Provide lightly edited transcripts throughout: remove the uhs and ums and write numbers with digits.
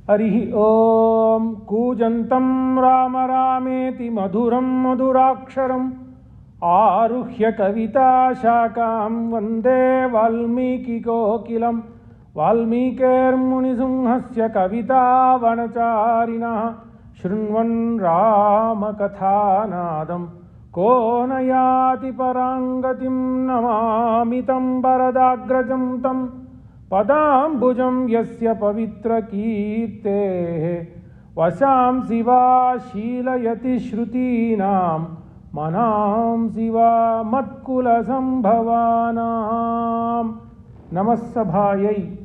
Harihi Om Kujantam Rama Rameti Madhuram Madhuraksharam Aruhya Kavita Shakam Vande Valmiki Kokilam Valmikir Munisunghasya Kavita Vanacharina Shrinvan Rama Kathanadam Konayati Parangatim Namamitam Baradagrajam Tam Padambujam Yasya Pavitra Kirte Vasam Siva Shilayati Shrutinam Manam Siva Matkula Sambhavanam. Namassabhayai.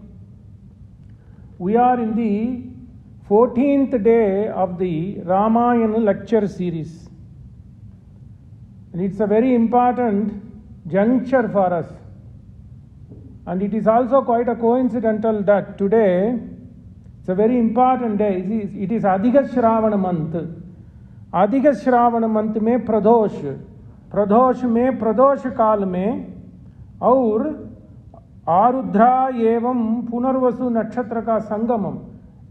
We are in the 14th day of the Ramayana lecture series. And it's a very important juncture for us. And it is also quite a coincidental that today, it's a very important day. It is Adhika Shravana month. Adhika Shravana month में प्रदोष में प्रदोष काल में और आरुद्रा एवं पुनर्वसु नक्षत्र का संगमम.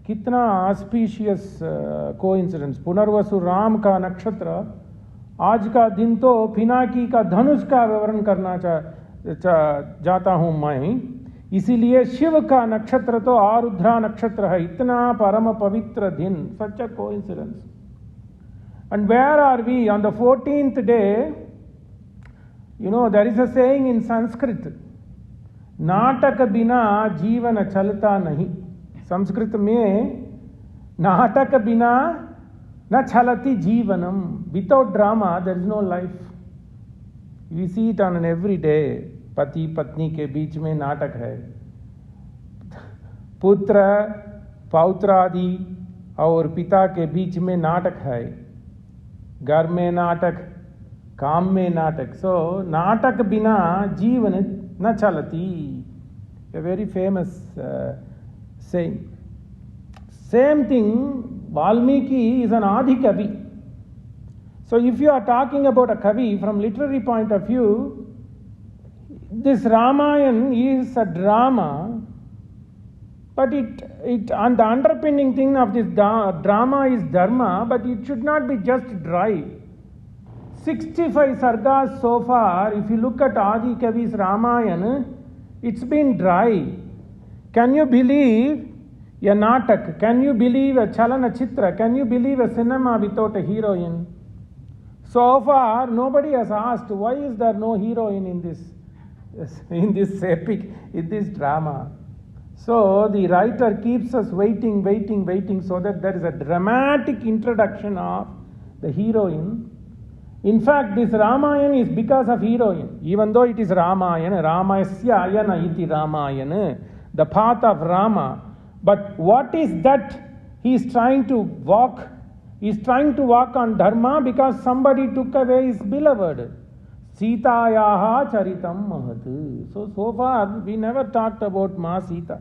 कितना auspicious coincidence. Punarvasu Ram का नक्षत्र, आज का दिन तो पिनाकी का धनुष का विवरण करना जाता हूं मैं. इसीलिए शिव का नक्षत्र तो आरुद्रा नक्षत्र है. इतना परम पवित्र दिन. Such a coincidence. And where are we on the 14th day? You know, there is a saying in Sanskrit, नाटक बिना जीवन चलता नहीं. संस्कृत में नाटक बिना न चलती जीवनम. Without drama there is no life. We see it on an every day. पति पत्नी के बीच में नाटक है, पुत्र पौत्रादि और पिता के बीच में नाटक है, घर में नाटक, काम में नाटक. सो नाटक बिना जीवन न चलती. A very famous saying. Same thing, Valmiki is an Adi Kavi. So if you are talking about a Kavi from literary point of view, this Ramayan is a drama, but it and the underpinning thing of this drama is dharma, but it should not be just dry. 65 sargas so far. If you look at Adi Kavi's Ramayana, it's been dry. Can you believe a natak? Can you believe a chalana chitra? Can you believe a cinema without a heroine? So far, nobody has asked why is there no heroine in this epic, in this drama. So the writer keeps us waiting so that there is a dramatic introduction of the heroine. In fact, this Ramayana is because of heroine. Even though it is Ramayana, Ramasya Ayana iti Ramayana, the path of Rama. But what is that he is trying to walk? He is trying to walk on dharma because somebody took away his beloved. Sitayaha charitam mahat. So far we never talked about Ma Sita.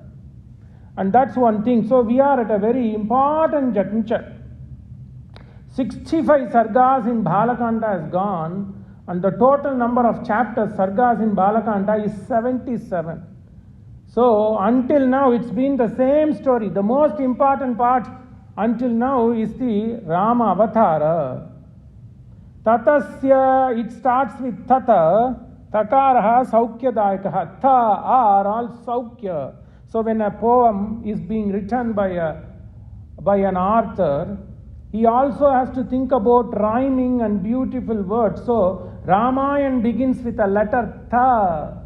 And that's one thing. So we are at a very important juncture. 65 sargas in Balakanda has gone, and the total number of chapters, sargas in Balakanda, is 77. So until now it's been the same story. The most important part until now is the Rama Avatara. Tatasya, it starts with Tata, Takaraha Saukyadayakaha. Ta are all Saukya. So when a poem is being written by an author, he also has to think about rhyming and beautiful words. So Ramayan begins with a letter Ta.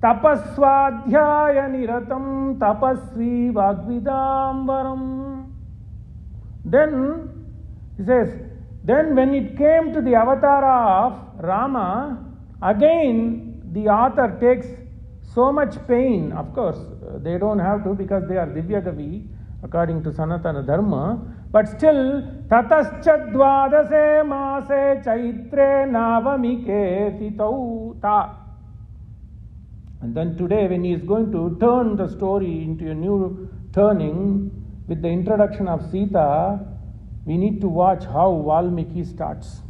Tapaswadhyaya niratam tapasvi vagvidambaram. Then he says, then when it came to the avatara of Rama, again the author takes so much pain. Of course, they don't have to because they are Divya Kavi according to Sanatana Dharma. But still, Tataschadvadase Mase Chaitre Navamike Titau Ta. And then today, when he is going to turn the story into a new turning with the introduction of Sita, we need to watch how Valmiki starts.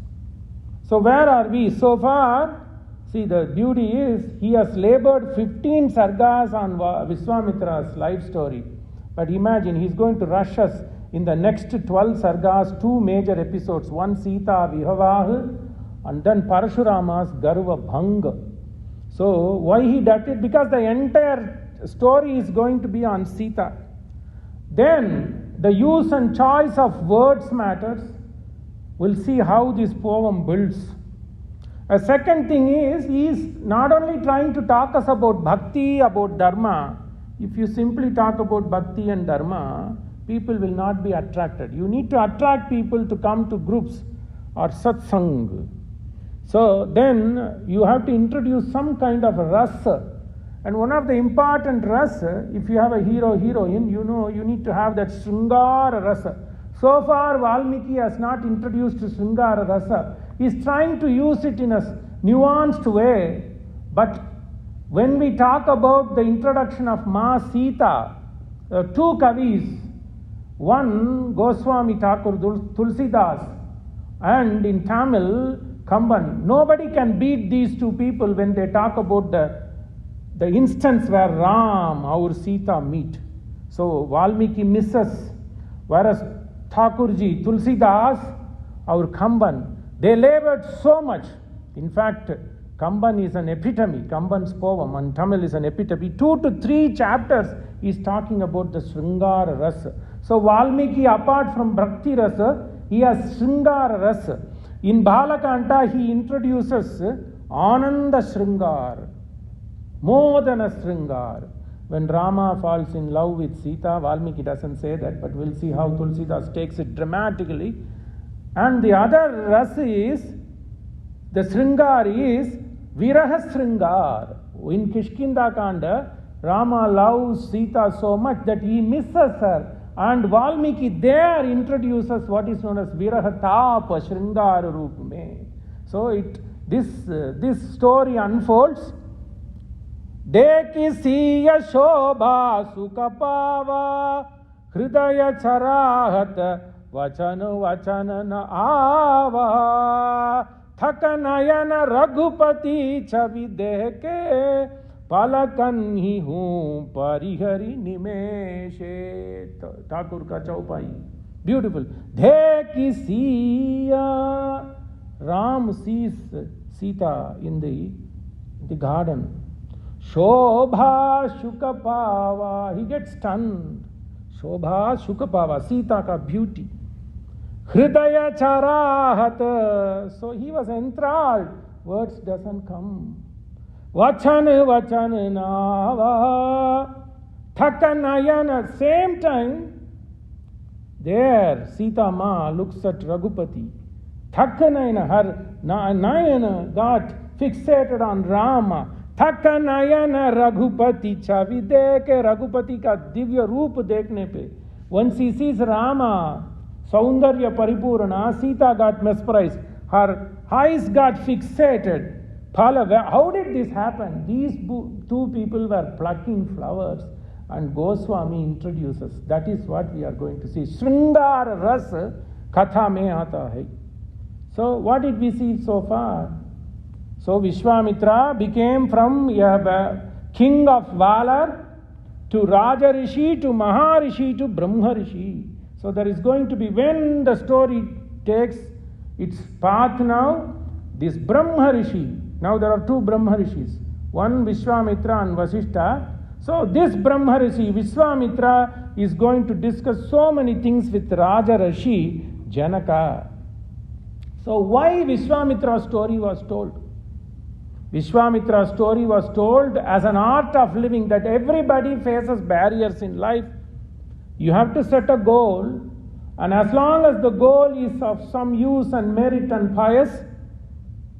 So where are we? So far, see, the beauty is he has labored 15 sargas on Viswamithra's life story. But imagine, he's going to rush us in the next 12 sargas, 2 major episodes. One Sita Vihavaha, and then Parashurama's Garva Bhanga. So why he did it? Because the entire story is going to be on Sita. Then the use and choice of words matters. We'll see how this poem builds. A second thing is, he is not only trying to talk us about bhakti, about dharma. If you simply talk about bhakti and dharma, people will not be attracted. You need to attract people to come to groups or satsang. So then you have to introduce some kind of rasa. And one of the important rasa, if you have a hero, heroine, you need to have that Sringara Rasa. So far, Valmiki has not introduced Sringara Rasa. He is trying to use it in a nuanced way. But when we talk about the introduction of Ma Sita, 2 kavis, one Goswami Thakur Thulsidas, and in Tamil, Kamban. Nobody can beat these 2 people when they talk about the instance where Ram, our Sita, meet. So Valmiki misses, whereas Thakurji, Thulsidas, our Kamban, they labored so much. In fact, Kamban is an epitome. Kamban's poem on Tamil is an epitome. 2 to 3 chapters is talking about the Sringara Rasa. So Valmiki, apart from Bhakti Rasa, he has Sringara Rasa. In Balakanta, he introduces Ananda Sringar, more than a Sringar. When Rama falls in love with Sita, Valmiki doesn't say that, but we'll see how Tulsidas takes it dramatically. And the other rasa is, the Sringar is Viraha Sringar. In Kishkinda Kanda, Rama loves Sita so much that he misses her. And Valmiki there introduces what is known as Viraha Tapa Sringara Roop Mein. So this story unfolds. Deki siya shobha sukapava hridaya charahat vachana na ava thakanayana raghupati chavi deke palakan hi hoon parihari nimeshe. Thakur ka chaupai. Beautiful. Deki siya. Ram sees Sita in the garden. Shobha Shukapava. He gets stunned. Shobha Shukapava. Sita ka beauty. Hridaya Charahat. So he was enthralled. Words doesn't come. Vachana Nava. Thakanayana. Same time, there Sita Ma looks at Raghupati. Thakanayana. Her Nayana got fixated on Rama. Thakanayana Raghupati chavi deke. Raghupati ka divya roop dekne pe. Once he sees Rama, Saundarya Paripurana, Sita got mesmerized. Her eyes got fixated. How did this happen? These 2 people were plucking flowers, and Goswami introduces. That is what we are going to see. Sringara Rasa Katha mein aata hai. So what did we see so far? So Viswamithra became from a king of valor to Raja Rishi to Maharishi to Brahma Rishi. So there is going to be, when the story takes its path now, this Brahma Rishi. Now there are 2 Brahma Rishis. One Viswamithra and Vasishtha. So this Brahma Rishi, Viswamithra, is going to discuss so many things with Raja Rishi, Janaka. So why Viswamithra's story was told? Viswamithra's story was told as an art of living, that everybody faces barriers in life. You have to set a goal, and as long as the goal is of some use and merit and pious,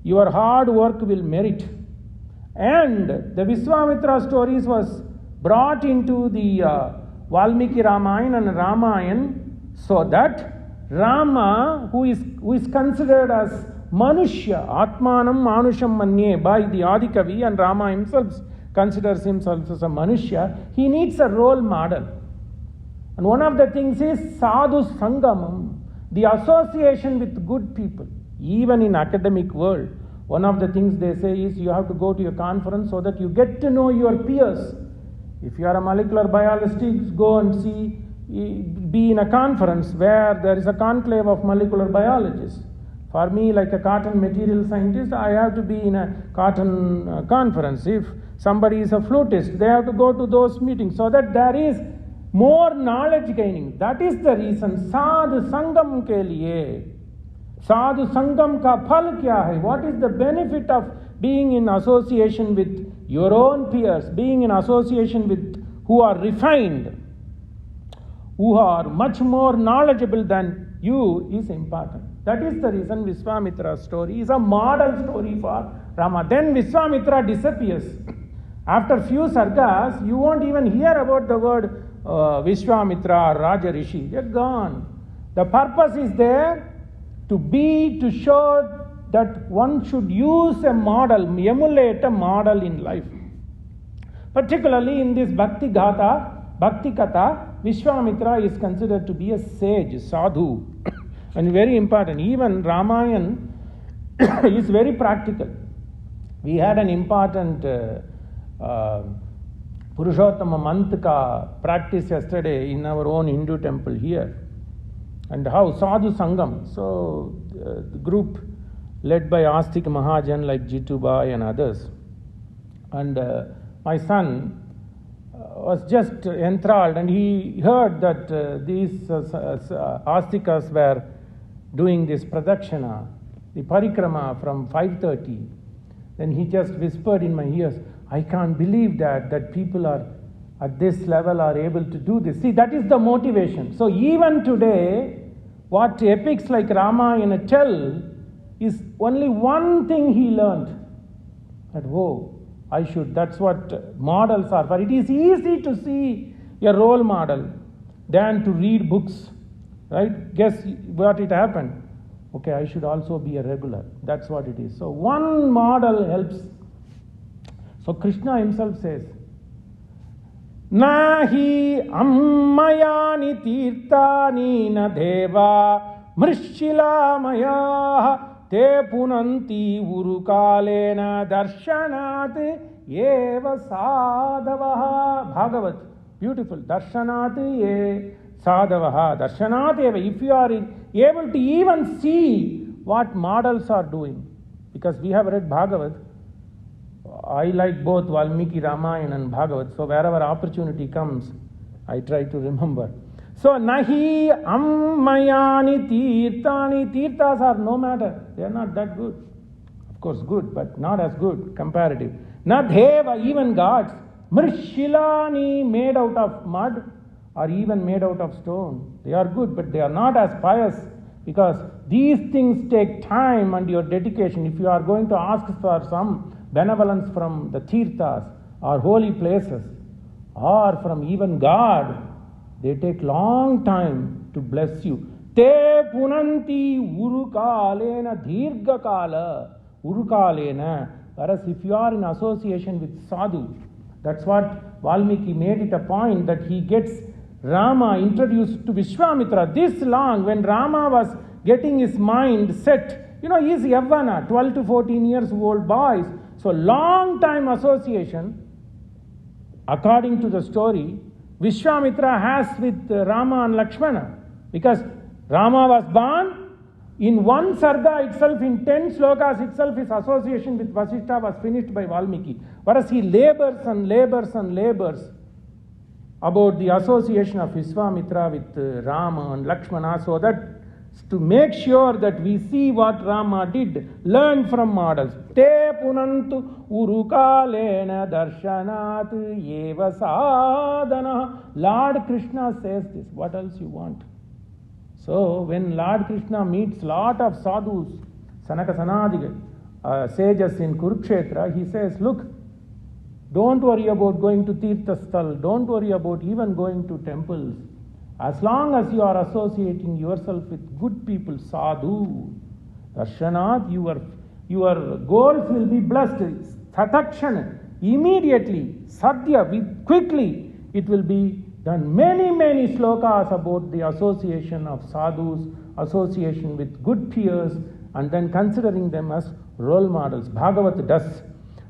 your hard work will merit. And the Viswamithra stories was brought into the Valmiki Ramayana and Ramayan, so that Rama, who is considered as Manushya, Atmanam Manusham Manye, by the Adikavi, and Rama himself considers himself as a Manushya, he needs a role model. And one of the things is Sadhu Sangamam, the association with good people. Even in academic world, one of the things they say is you have to go to a conference so that you get to know your peers. If you are a molecular biologist, go and see, be in a conference where there is a conclave of molecular biologists. For me, like a cotton material scientist, I have to be in a cotton conference. If somebody is a flutist, they have to go to those meetings so that there is more knowledge gaining. That is the reason. Sadhu Sangam ke liye. Sadhu Sangam ka phal kya hai? What is the benefit of being in association with your own peers, being in association with who are refined, who are much more knowledgeable than you is important. That is the reason Viswamithra's story is a model story for Rama. Then Viswamithra disappears. After few sargas, you won't even hear about the word Viswamithra or Raja Rishi. They're gone. The purpose is there to show that one should use a model, emulate a model in life. Particularly in this Bhakti Katha, Viswamithra is considered to be a sage, sadhu, and very important. Even Ramayan is very practical. We had an important Purushottama Mantra practice yesterday in our own Hindu temple here. And how Sadhu Sangam, so the group led by Astik Mahajan like Jitubai and others. And my son was just enthralled, and he heard that these Astikas were doing this pradakshana, the parikrama from 5:30. Then he just whispered in my ears, I can't believe that people are at this level are able to do this. See, that is the motivation. So even today, what epics like Ramayana tell is only one thing he learned. That, that's what models are for. It is easy to see a role model than to read books, right? Guess what it happened? Okay, I should also be a regular. That's what it is. So one model helps. So Krishna himself says, Nahi ammayani tirtani na deva mrishila maya te punanti urukalena darshanat eva sadavaha. Bhagavat, beautiful. Darshanat eva sadavaha. Darshanat eva. If you are able to even see what models are doing, because we have read Bhagavat, I like both Valmiki, Ramayan and Bhagavat, so wherever opportunity comes, I try to remember. So, nahi ammayani tirtani. Tirthas are no matter. They are not that good. Of course, good, but not as good, comparative. Na deva, even gods. Mrishilani, made out of mud or even made out of stone. They are good, but they are not as pious, because these things take time and your dedication. If you are going to ask for some benevolence from the tirthas or holy places or from even God, they take long time to bless you. Te punanti urukalena dheerghakala. Urukalena. Whereas if you are in association with sadhu, that's what Valmiki made it a point that he gets Rama introduced to Viswamithra this long, when Rama was getting his mind set. He's Yavana, 12 to 14 years old boys. So long time association, according to the story, Viswamithra has with Rama and Lakshmana. Because Rama was born, in one sarga itself, in 10 slokas itself, his association with Vasishtha was finished by Valmiki. Whereas he labors and labors and labors about the association of Viswamithra with Rama and Lakshmana, so that to make sure that we see what Rama did, learn from models. Te punantu urukalena darshanat eva sadhana. Lord Krishna says this. What else you want? So when Lord Krishna meets lot of sadhus, Sanaka Sanadiga, sages in Kurukshetra, he says, look, don't worry about going to Tirthasthal, don't worry about even going to temples. As long as you are associating yourself with good people, sadhu, darshanat, your goals will be blessed. Satakshana, immediately, sadhya, quickly, it will be done. Many, many slokas about the association of sadhus, association with good peers, and then considering them as role models. Bhagavat does.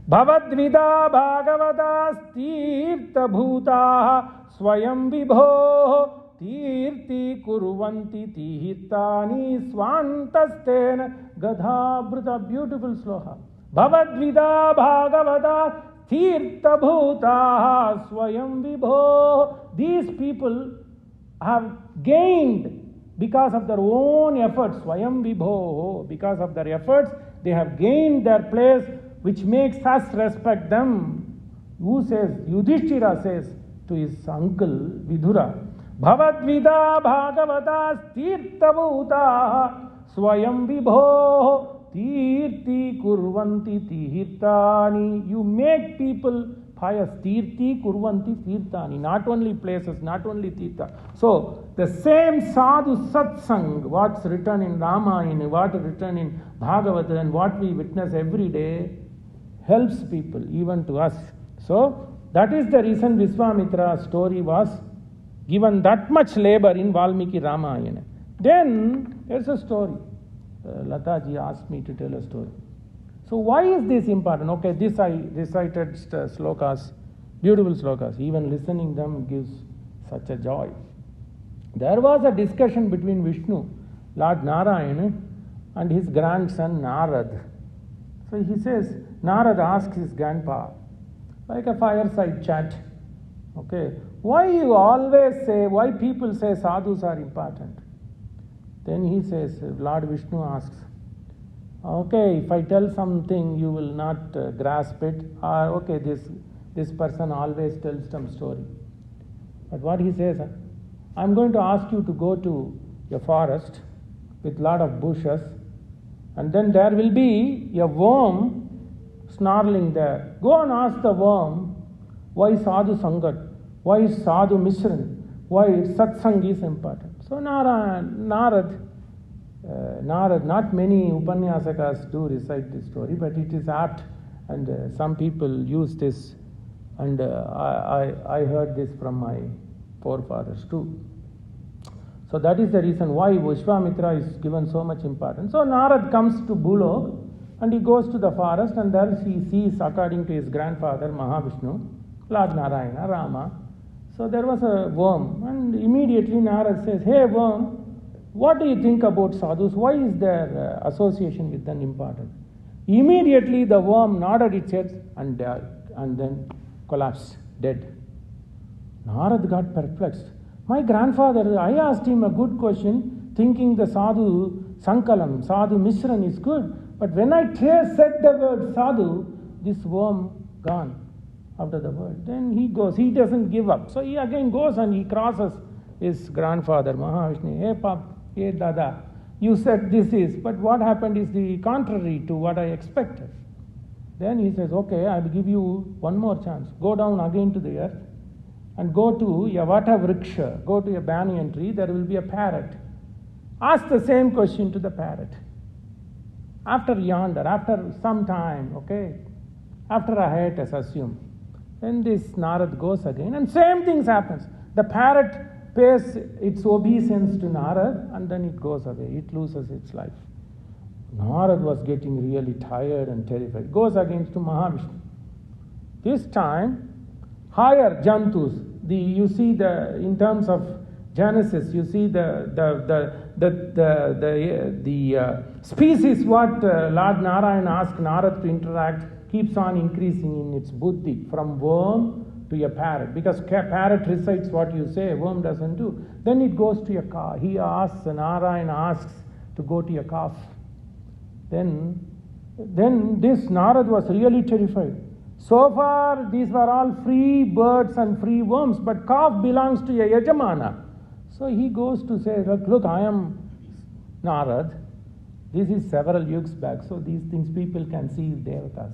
Bhavadvida bhagavatas tirtha tirtha bhutaha swayam vibho tirti kurvanti tihitani swantastena gadhabhrita. Beautiful sloka. Bhavadvida bhagavata tirtha bhutaha swayam vibho. These people have gained because of their own efforts, swayam vibho, because of their efforts, they have gained their place, which makes us respect them. Who says? Yudhishthira says to his uncle Vidura, Bhavadvida bhagavatas tirthabhuta swayam vibho tirti kurvanti tirtani. You make people pious. Tirti kurvanti tirtani. Not only places, not only tirtha. So, the same sadhu satsang, what's written in Ramayana, what is written in Bhagavatam, and what we witness every day, helps people, even to us. So, that is the reason Viswamithra's story was given that much labor in Valmiki Ramayana. Then, there's a story. Lataji asked me to tell a story. So, why is this important? Okay, this I recited slokas, beautiful slokas. Even listening them gives such a joy. There was a discussion between Vishnu, Lord Narayana, and his grandson Narad. So he says, Narad asks his grandpa, like a fireside chat, okay, why you always say, why people say sadhus are important? Then he says, Lord Vishnu asks, okay, if I tell something, you will not grasp it, or okay, this person always tells some story. But what he says, I'm going to ask you to go to a forest with lot of bushes, and then there will be a worm snarling there. Go and ask the worm why sadhu sangat, why sadhu mishran, why satsang is important. So Narad, not many Upanyasakas do recite this story, but it is apt, and some people use this, and I heard this from my forefathers too. So that is the reason why Viswamithra is given so much importance. So Narad comes to Bulok, and he goes to the forest, and there he sees, according to his grandfather Mahavishnu, Lord Narayana, Rama. So there was a worm, and immediately Narad says, hey worm, what do you think about sadhus? Why is their association with them important? Immediately the worm nodded its head and died, and then collapsed, dead. Narad got perplexed. My grandfather, I asked him a good question, thinking the sadhu sankalam, sadhu mishran is good. But when I said the word sadhu, this worm gone after the word. Then he goes, he doesn't give up. So he again goes and he crosses his grandfather, Mahavishnu. Hey Pap, hey Dada, you said this is, but what happened is the contrary to what I expected. Then he says, okay, I will give you one more chance. Go down again to the earth and go to a vata vriksha, go to a banyan tree, there will be a parrot. Ask the same question to the parrot. After some time, okay, after a hiatus, assume. Then this Narad goes again, and same things happens. The parrot pays its obeisance to Narad, and then it goes away. It loses its life. Narad was getting really tired and terrified. Goes again to Mahavishnu. This time, higher jantus. You see in terms of Genesis, you see the species what Lord Narayana asked Narad to interact keeps on increasing in its buddhi, from worm to a parrot, because parrot recites what you say, worm doesn't do. Then it goes to a calf. Narayana asks to go to a calf. Then this Narad was really terrified. So far these were all free birds and free worms, but calf belongs to a yajamana. So he goes to say, look, I am Narad. This is several yugs back, so these things people can see devatas.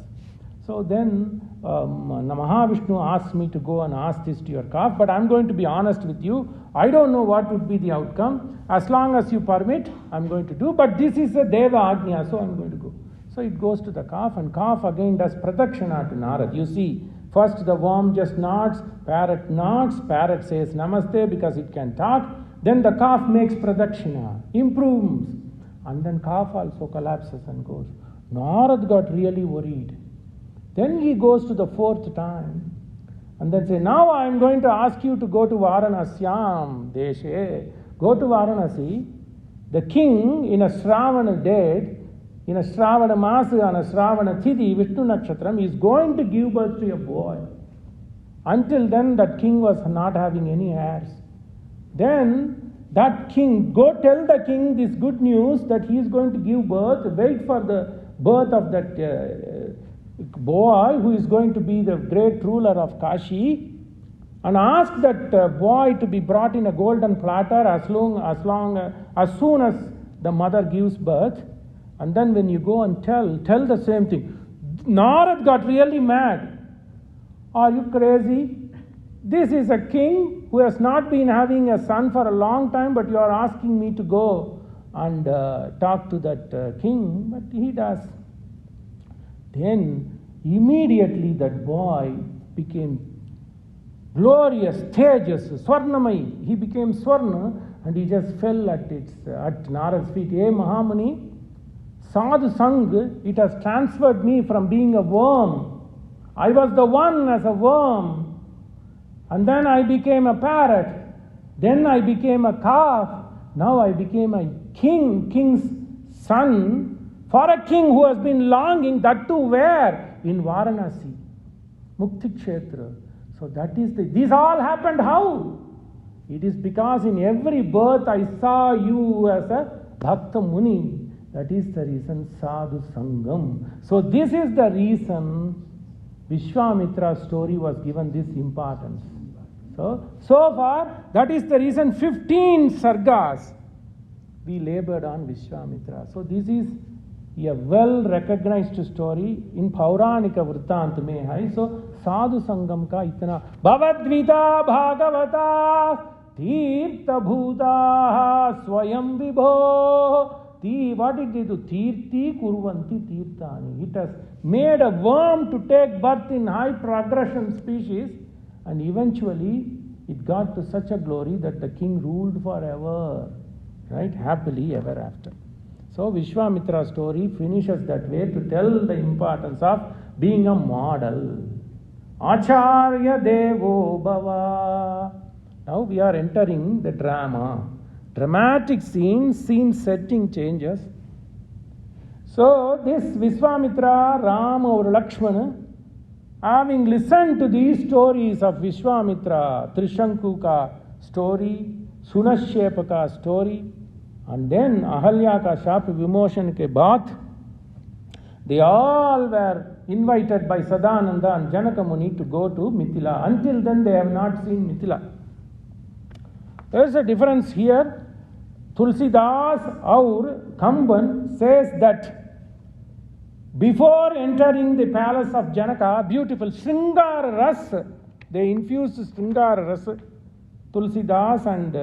So then Mahavishnu asks me to go and ask this to your calf, but I'm going to be honest with you. I don't know what would be the outcome. As long as you permit, I'm going to do, but this is a Deva Agnya, so I'm going to go. So it goes to the calf, and calf again does pradakshina to Narad. You see, first the worm just nods, parrot says namaste because it can talk, then the calf makes pradakshina, improves, and then calf also collapses and goes. Narad got really worried. Then he goes to the fourth time. And then say, now I am going to ask you to go to Varanasyam Deshe. Go to Varanasi. The king in a Shravana date, in a Shravana Masa, on a Shravana Tithi, Vishnu Nakshatram, is going to give birth to a boy. Until then, that king was not having any heirs. Then, that king, go tell the king this good news that he is going to give birth, wait for the birth of that boy who is going to be the great ruler of Kashi, and ask that boy to be brought in a golden platter as soon as the mother gives birth. And then when you go and tell the same thing. Narad got really mad. Are you crazy? This is a king who has not been having a son for a long time, but you are asking me to go and talk to that king. But he does. Then immediately that boy became glorious, tejas, Swarnamai. He became Swarna and he just fell at Narad's feet. Hey Mahamuni, Sadhu Sang, it has transferred me from being a worm. I was the one as a worm. And then I became a parrot. Then I became a calf. Now I became a king's son. For a king who has been longing, that too where? In Varanasi. Mukti Kshetra. So that is this all happened how? It is because in every birth I saw you as a Bhakta Muni. That is the reason Sadhu Sangam. So this is the reason Viswamithra's story was given this importance. So far, that is the reason 15 sargas we labored on Viswamithra. So this is a well-recognized story in Pauranika Vrittant mein hai. So Sadhu Sangam ka itna Bhavadvita Bhagavata Tirtha Bhuta Swayam Vibho. What did they do? Tirti Kurvanti Tirthani. It has made a worm to take birth in high progression species, and eventually it got to such a glory that the king ruled forever, right? Happily ever after. So Viswamithra's story finishes that way to tell the importance of being a model. Acharya Devo Bhava. Now we are entering the drama. Dramatic scene setting changes. So this Viswamithra, Rama or Lakshmana, having listened to these stories of Viswamithra, Trishanku ka story, Sunashyepa ka story, and then Ahalya ka Shap Vimoshan ke baad, they all were invited by Sadananda and Janaka Muni to go to Mithila. Until then they have not seen Mithila. There is a difference here. Thulsidas or Kamban says that before entering the palace of Janaka, beautiful Sringara Rasa, they infused Sringara Rasa. Thulsidas and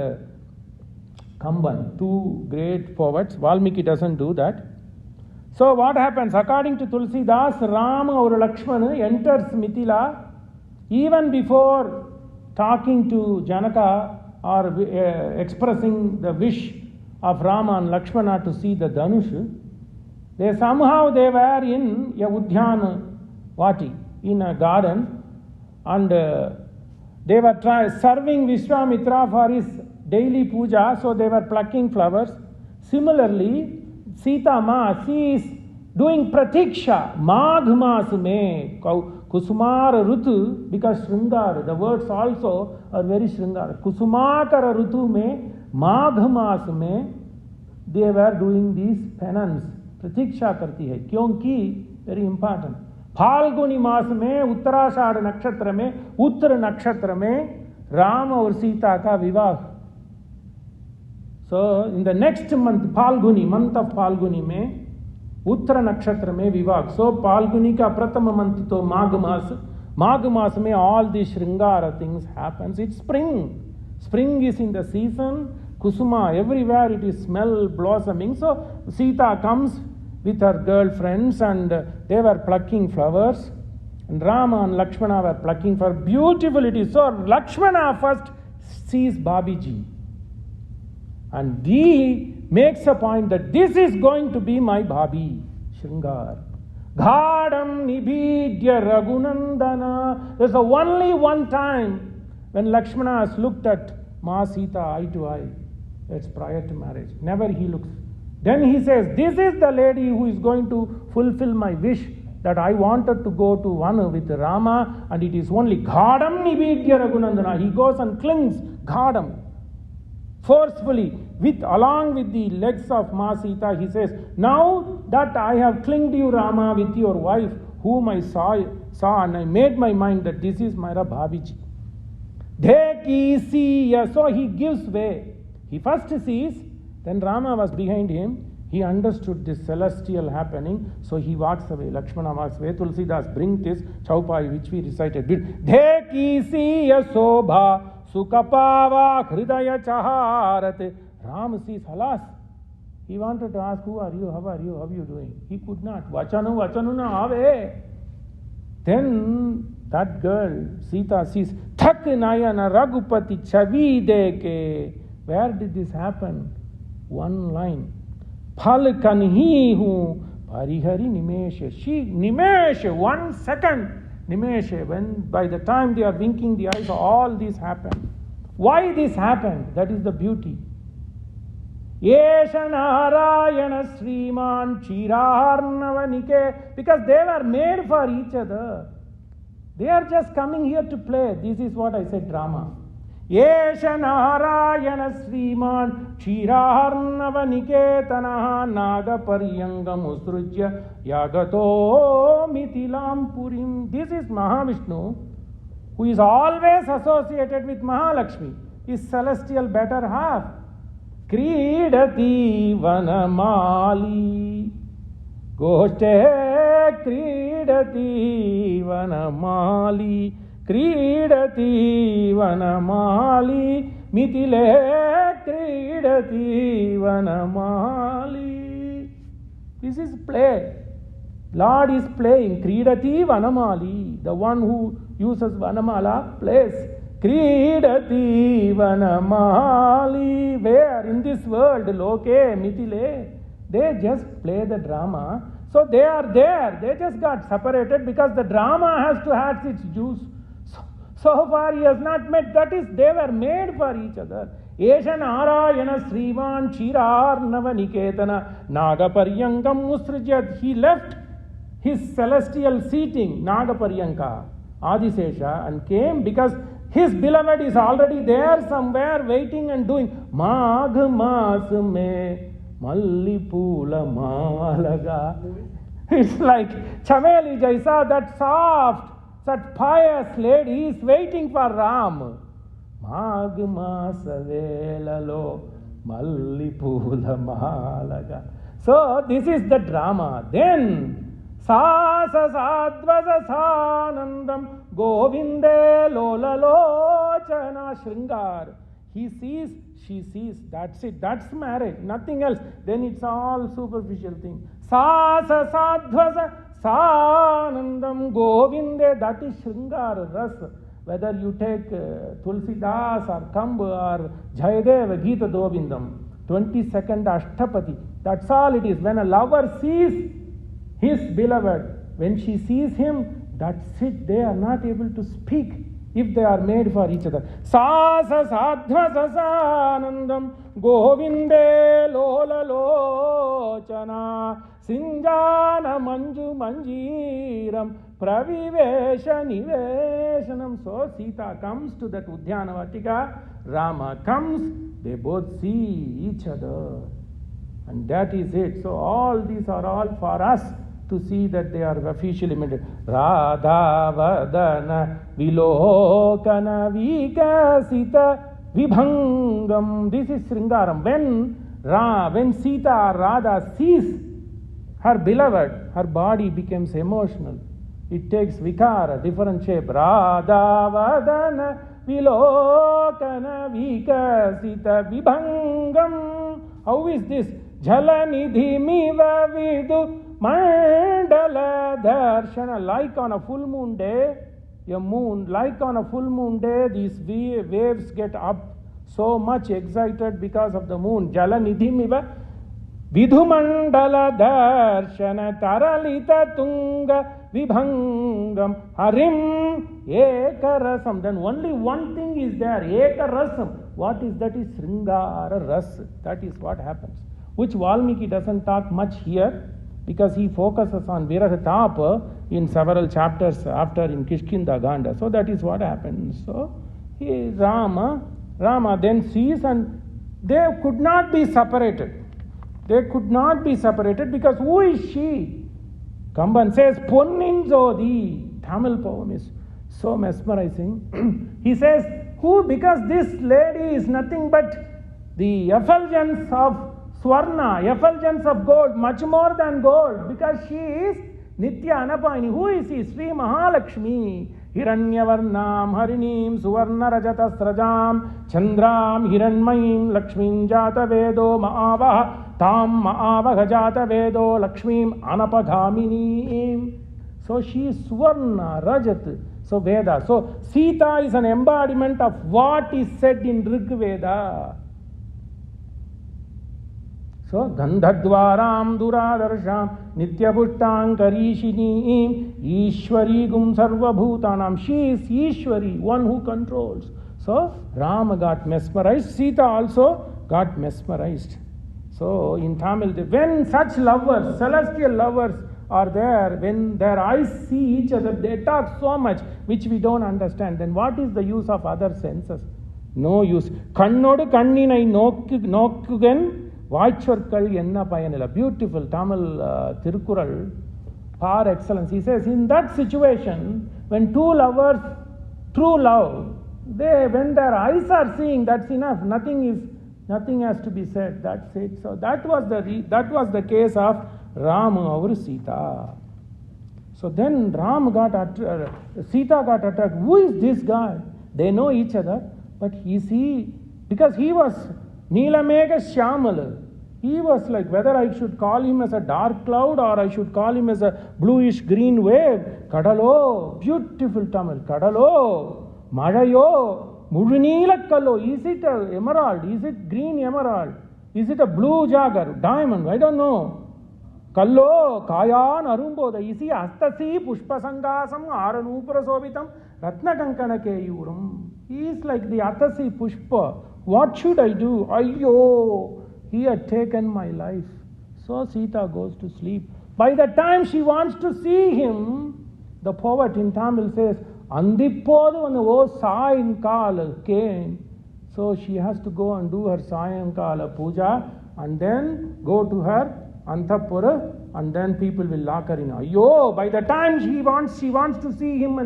Kamban, two great poets. Valmiki doesn't do that. So what happens? According to Thulsidas, Rama or Lakshmana enters Mithila even before talking to Janaka or expressing the wish of Rama and Lakshmana to see the Dhanush. They were in a Udhyana Vati, in a garden, and they were serving Viswamithra for his daily puja, so they were plucking flowers. Similarly, Sita Ma, she is doing pratiksha, Magh Mas mein, Kusumara Rutu, because Sringara, the words also are very Sringara. Kusumakara Rutu mein, Magh Mas mein, they were doing these penance. Pratiksha karti hai. Kyonki, very important. Phalguni Mas mein, Uttarashad Nakshatra mein, Uttar Nakshatra mein, Rama or Sita ka vivah. So, in the next month, Phalguni, month of Phalguni mein, Uttara Nakshatra mein vivah. So, Phalguni ka pratama month to Magh Mas. Magh Mas mein all these Sringara things happens. It's spring. Spring is in the season. Kusuma, everywhere it is smell blossoming. So, Sita comes with her girlfriends and they were plucking flowers. And Rama and Lakshmana were plucking for beautiful it is. So, Lakshmana first sees Babiji. And he makes a point that this is going to be my Bhabi, Sringar. Ghadam nibidya Raghunandana. There's only one time when Lakshmana has looked at Ma Sita eye to eye. That's prior to marriage. Never he looks. Then he says, this is the lady who is going to fulfill my wish that I wanted to go to one with Rama, and it is only Ghadam nibidya Raghunandana. He goes and clings Ghadam forcefully along with the legs of Ma Sita. He says, now that I have clinged you, Rama, with your wife, whom I saw and I made my mind that this is Myra Bhabiji. So he gives way. He first sees, then Rama was behind him. He understood this celestial happening, so he walks away. Lakshmana walks away. Thulsidas brings this Chaupai, which we recited. Dheki siya sobha sukapava hridaya chaharat. Ram sees, alas. He wanted to ask, who are you? How are you? How are you doing? He could not. Vachanu na ave. Then that girl, Sita, sees, Thak nayana Raghupati chavi deke. Where did this happen? One line. Phal kanhi hu parihari nimesha. She, nimesha, 1 second. Nimesha, when by the time they are winking the eyes, all this happened. Why this happened? That is the beauty. Yesha Narayana Sriman Chirarnavanike. Because they were made for each other. They are just coming here to play. This is what I said, drama. Yesha Narayana Sriman Chirarnavanike Tanaha Naga Paryangam Usrujya Yagato Mithilam Purim. This is Mahavishnu, who is always associated with Mahalakshmi, his celestial better half. Kridati Vanamali Goshte Kridati Vanamali Kridati Vanamali Mithile Kridati Vanamali. This is play. Lord is playing. Kridati Vanamali. The one who uses Vanamala plays. Kridati Vanamali. Where? In this world, Loke, Mithile. They just play the drama. So they are there. They just got separated because the drama has to have its juice. So far he has not met. That is, they were made for each other. Esha Narayana Sriman Chirarnava Niketana Nagaparyangam Musrijat. He left his celestial seating, Nagaparyanka, Adisesha, and came because his beloved is already there somewhere waiting and doing Magh Mas Me Mallipula Malaga. It's like Chameli Jaisa, that soft, that pious lady is waiting for Ram. Magh Mas Velalo Mallipula Malaga. So this is the drama. Then Sasa Sadvaja Sanandam Govinde Lola Lochana Sringar. He sees, she sees. That's it. That's marriage. Nothing else. Then it's all superficial thing. Sasa Sadvaja Sanandam Govinde. That is Sringara Rasa. Whether you take Thulsidas or Kamba or Jayadeva Gita Govindam, 22nd Ashtapati. That's all it is. When a lover sees his beloved, when she sees him, that's it. They are not able to speak if they are made for each other. Sasa sadhva sasanandam govinde lola lochana sinjana manju manjiram pravivesha niveshanam. So Sita comes to that Udhyana Vatika, Rama comes, they both see each other. And that is it. So all these are all for us to see that they are officially made. Radha Vadana Vilokana Vikasita Vibhangam. This is Sringaram. When Sita Radha sees her beloved, her body becomes emotional. It takes vikara, different shape. Radha Vadana Vilokana Vikasita Vibhangam. How is this? Jalanidhi miva vidu mandala darshana. Like on a full moon day, these waves get up so much excited because of the moon. Jalanidhi miva Vidhumandala darshana taralita tunga vibhangam harim ekarasam. Then only one thing is there, ekarasam. What is that? Is Sringara Rasa. That is what happens. Which Valmiki doesn't talk much here, because he focuses on Virahatapa in several chapters after in Kishkinda Ganda. So that is what happens. So Rama then sees, and they could not be separated. They could not be separated, because who is she? Kamban says, Ponnin Jodi. Tamil poem is so mesmerizing. He says, who? Because this lady is nothing but the effulgence of Swarna, effulgence of gold, much more than gold, because she is Nitya Anapayini. Who is she? Sri Mahalakshmi. Hiranyavarnam Harinim Suvarna Rajatasrajam Chandram Hiranmayim Lakshmin Jata Vedo Maavaha Tam Maavaha Jata Vedo Lakshmim Anapagaminim. So she is Suvarna, Rajat. So Veda. So Sita is an embodiment of what is said in Rig Veda. So Gandhadvaram Duradarsham Nityapushtam Karishiniim Ishwari Gum Sarva Bhutanam. She is Ishwari, one who controls. So Rama got mesmerized, Sita also got mesmerized. So in Tamil, when such lovers, celestial lovers are there, when their eyes see each other, they talk so much which we don't understand. Then what is the use of other senses? No use. Kannodu kanninai nokkugen Vaichvarkal enna payanila. Beautiful Tamil Tirukural, par excellence. He says, in that situation, when two lovers, true love, when their eyes are seeing, that's enough. Nothing has to be said. That's it. So that was the case of Rama over Sita. So then Sita got attacked. Who is this guy? They know each other, but because he was Neelamega Shyamala. He was like, whether I should call him as a dark cloud or I should call him as a bluish green wave. Kadalo, beautiful Tamil. Kadalo, Madayo, Mudunilakalo. Is it a emerald? Is it green emerald? Is it a blue jagger? Diamond? I don't know. Kallo, Kayan, Arumboda. Is he Astasi, Pushpasangasam, Aranupra Sobitam, Ratnakankana Keyuram. He is like the Atasi Pushpa. What should I do? Ayyo, he had taken my life. So Sita goes to sleep. By the time she wants to see him, the poet in Tamil says, Andippodu and O Sayankala came. So she has to go and do her Sayankala puja and then go to her Antapura, and then people will lock her in. Ayyo, by the time she wants to see him,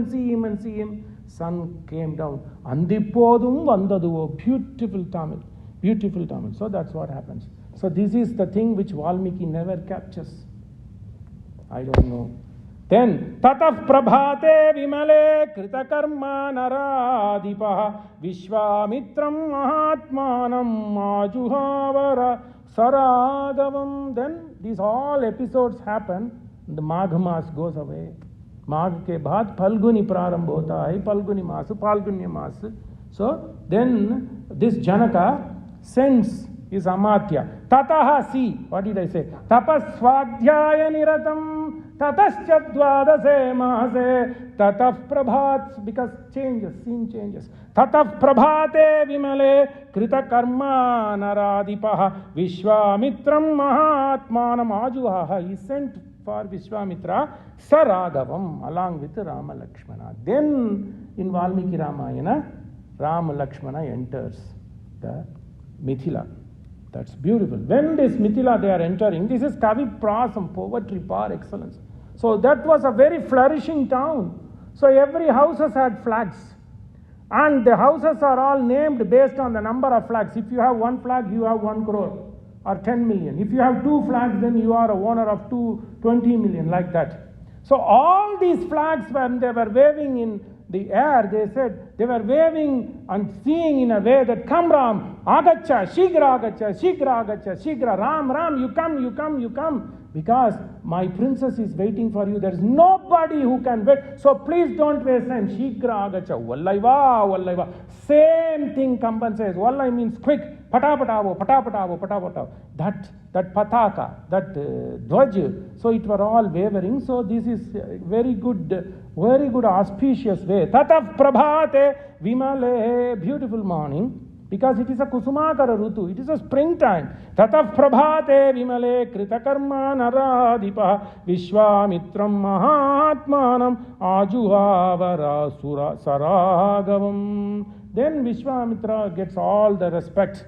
sun came down. Andipodum vandaduvo. Beautiful Tamil. Beautiful Tamil. So that's what happens. So this is the thing which Valmiki never captures. I don't know. Then Tataf Prabhate Vimale Kritakarma Naradipaha Viswamitram Mahatmanam Majuhavara Saragavam. Then these all episodes happen. The Magh Mas goes away. माघ के बाद फल्गुनी प्रारंभ होता है, फल्गुनी मास, फाल्गुन्य मास. So then this Janaka sends his Amatya. Tataha, see, what did I say? Tapasvadhyaya niratam tatascha dvadase mahase tataf prabhat, because scene changes. Tataf prabhate vimale krita karma naradipaha Viswamitram mahatmanam ajuhaha. He sent for Viswamithra Saragavam along with Rama Lakshmana. Then in Valmiki Ramayana, Rama Lakshmana enters the Mithila. That's beautiful. When this Mithila they are entering, this is Kavi Prasam, poetry par excellence. So that was a very flourishing town. So every house has had flags. And the houses are all named based on the number of flags. If you have one flag, you have 1 crore. Or 10 million. If you have 2 flags, then you are a owner of 20 million, like that. So all these flags, when they were waving in the air, they said they were waving and seeing in a way that, come Ram, agacha, shigra agacha, shigra agacha, shigra, Ram, you come. Because my princess is waiting for you. There is nobody who can wait. So please don't waste time. Shigra agacha. Vallaiva. Same thing Kamban says. Vallai means quick. Patapatavo. That pataka, that dwaj. So it were all wavering. So this is very good auspicious way. Tatav prabhate vimale. Beautiful morning. Because it is a kusumakara rutu, it is a springtime. Tatav prabhate vimale kritakarma naradipa Viswamitram mahatmanam ajuhavara saragavam. Then Viswamithra gets all the respect.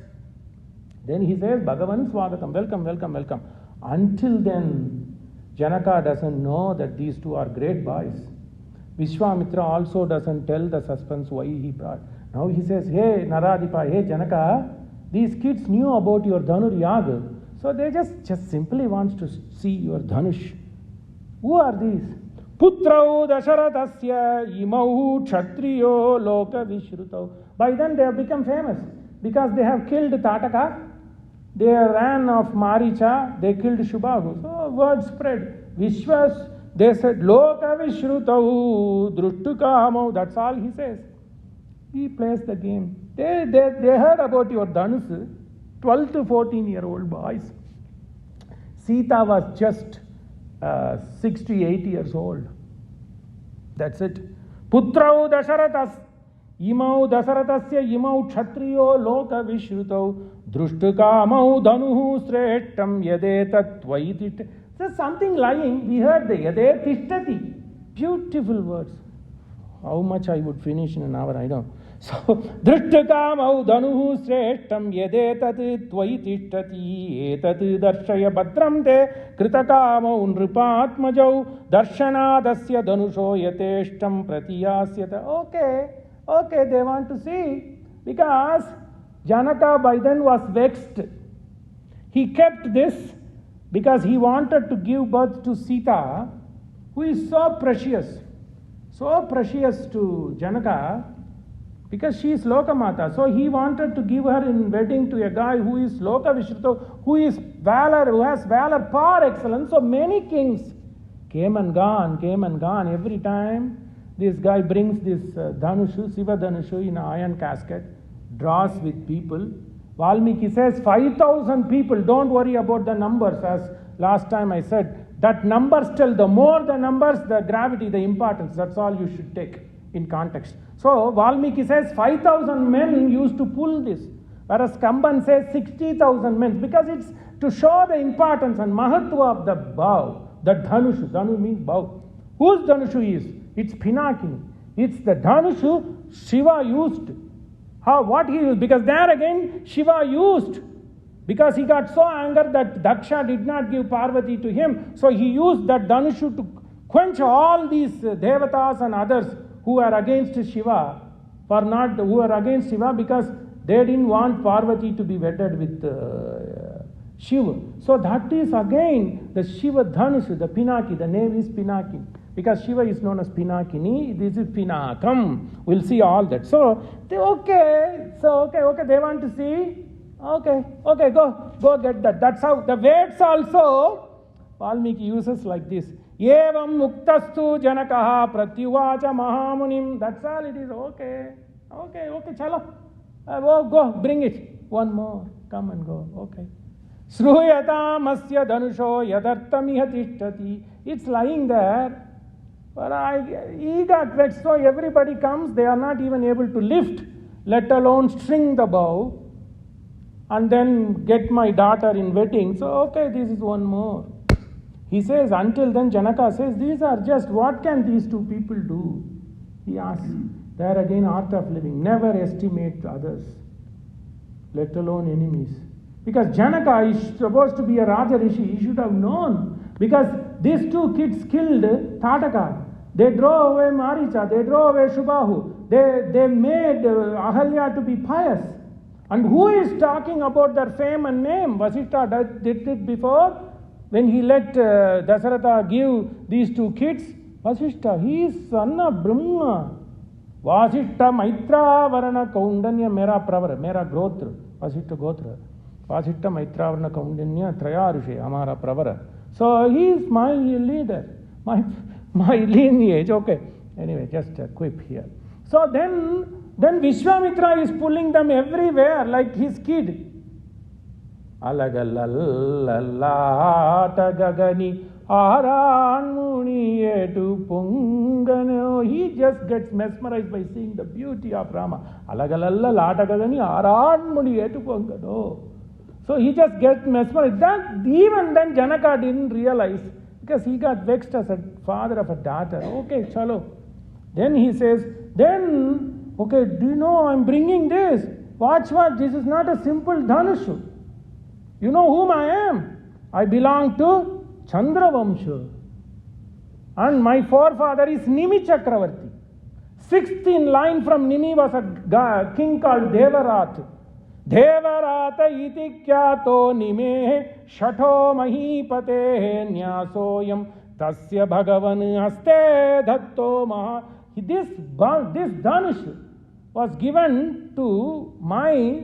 Then he says, Bhagavan Swagatam, welcome. Until then, Janaka doesn't know that these two are great boys. Viswamithra also doesn't tell the suspense why he brought. Now he says, hey Naradipa, hey Janaka, these kids knew about your Dhanur Yaga. So they just simply want to see your Dhanush. Who are these? Putrau Dasharathasya imau kshatriyo loka vishrutau. By then they have become famous because they have killed Tataka, they ran off Maricha, they killed Shubhahu. So word spread. Vishwas, they said, loka vishrutau drushtukamau. That's all he says. He plays the game. They heard about your Dhanush, 12 to 14-year-old boys. Sita was just 6 to 8 years old. That's it. Putrau Dasharathas imau Dasarathasya imau kshatriyo loka vishrutau drushtukamau dhanuhu sreshtam yadetat tvaitit. There's something lying. We heard the yade tishtati. Beautiful words. How much I would finish in an hour, I don't know. So, Drishtakamau dhanuhu sreshtam yedetat tvaitishtati etat darshaya badram te kritakamau nripatmajau darshanadasya dhanusho yateshtam pratiyasyata. Okay, they want to see. Because Janaka by then was vexed. He kept this because he wanted to give birth to Sita, who is so precious to Janaka, because she is Lokamata. So he wanted to give her in wedding to a guy who is Loka Vishruto, who has valor par excellence. So many kings came and gone. Every time this guy brings this Dhanushu, Siva Dhanushu in an iron casket, draws with people. Valmiki says 5,000 people. Don't worry about the numbers, as last time I said. That numbers tell, the more the numbers, the gravity, the importance. That's all you should take in context. So Valmiki says 5,000 men used to pull this, whereas Kamban says 60,000 men, because it's to show the importance and mahatva of the bow, the dhanushu. Dhanu means bow. Whose dhanushu is? It's Pinakini. It's the dhanushu Shiva used. What he used? Because there again Shiva used. Because he got so angered that Daksha did not give Parvati to him, so he used that dhanushu to quench all these devatas and others who are against Shiva, because they didn't want Parvati to be wedded with Shiva. So that is again the Shiva Dhanushu, the Pinaki. The name is Pinaki, because Shiva is known as Pinakini. This is Pinakam. We'll see all that. So they want to see. Okay, go get that. That's how the weights also Valmiki uses like this. Evam muktastu janakaha pratyuvacha mahamunim. That's all it is. Okay, chalo. Go, bring it. One more. Come and go. Okay. Sruyata masya dhanusho yadartamiha tishtati. It's lying there. But he got vexed. So everybody comes. They are not even able to lift, let alone string the bow, and then get my daughter in wedding. So, okay, this is one more. He says, until then, Janaka says, these are just, what can these two people do? He asks. There again, art of living. Never estimate others, let alone enemies. Because Janaka is supposed to be a Raja Rishi. He should have known. Because these two kids killed Tataka. They drove away Maricha. They drove away Shubhahu. They made Ahalya to be pious. And who is talking about their fame and name? Vasishtha did it before. When he let Dasaratha give these two kids, Vasishtha, he is son of Brahma. Vasishta Maitra Varana Kaundanya Mera Pravara, Mera Grotra, Vasishta Gotra. Vasishta Maitra Varana Kaundanya Trayarishe, Amara Pravara. So he is my leader, my lineage. Okay. Anyway, just a quip here. So then Viswamithra is pulling them everywhere like his kid. Alagallalata gagani aranmuni etu pungano. He just gets mesmerized by seeing the beauty of Rama. Alagallalata gagani aranmuni etu pungano. So he just gets mesmerized. That even then Janaka didn't realize, because he got vexed as a father of a daughter. Okay, chalo. Then he says, okay, do you know I'm bringing this? Watch what, this is not a simple Dhanushu. You know whom I am? I belong to Chandravamsha. And my forefather is Nimi Chakravarti. Sixth in line from Nimi was a king called Devarata. Devarata iti kyato Nime Shato Mahipate Nyasoyam Tasya Bhagavan Aste Dhatto Maha. This Dhanush was given to my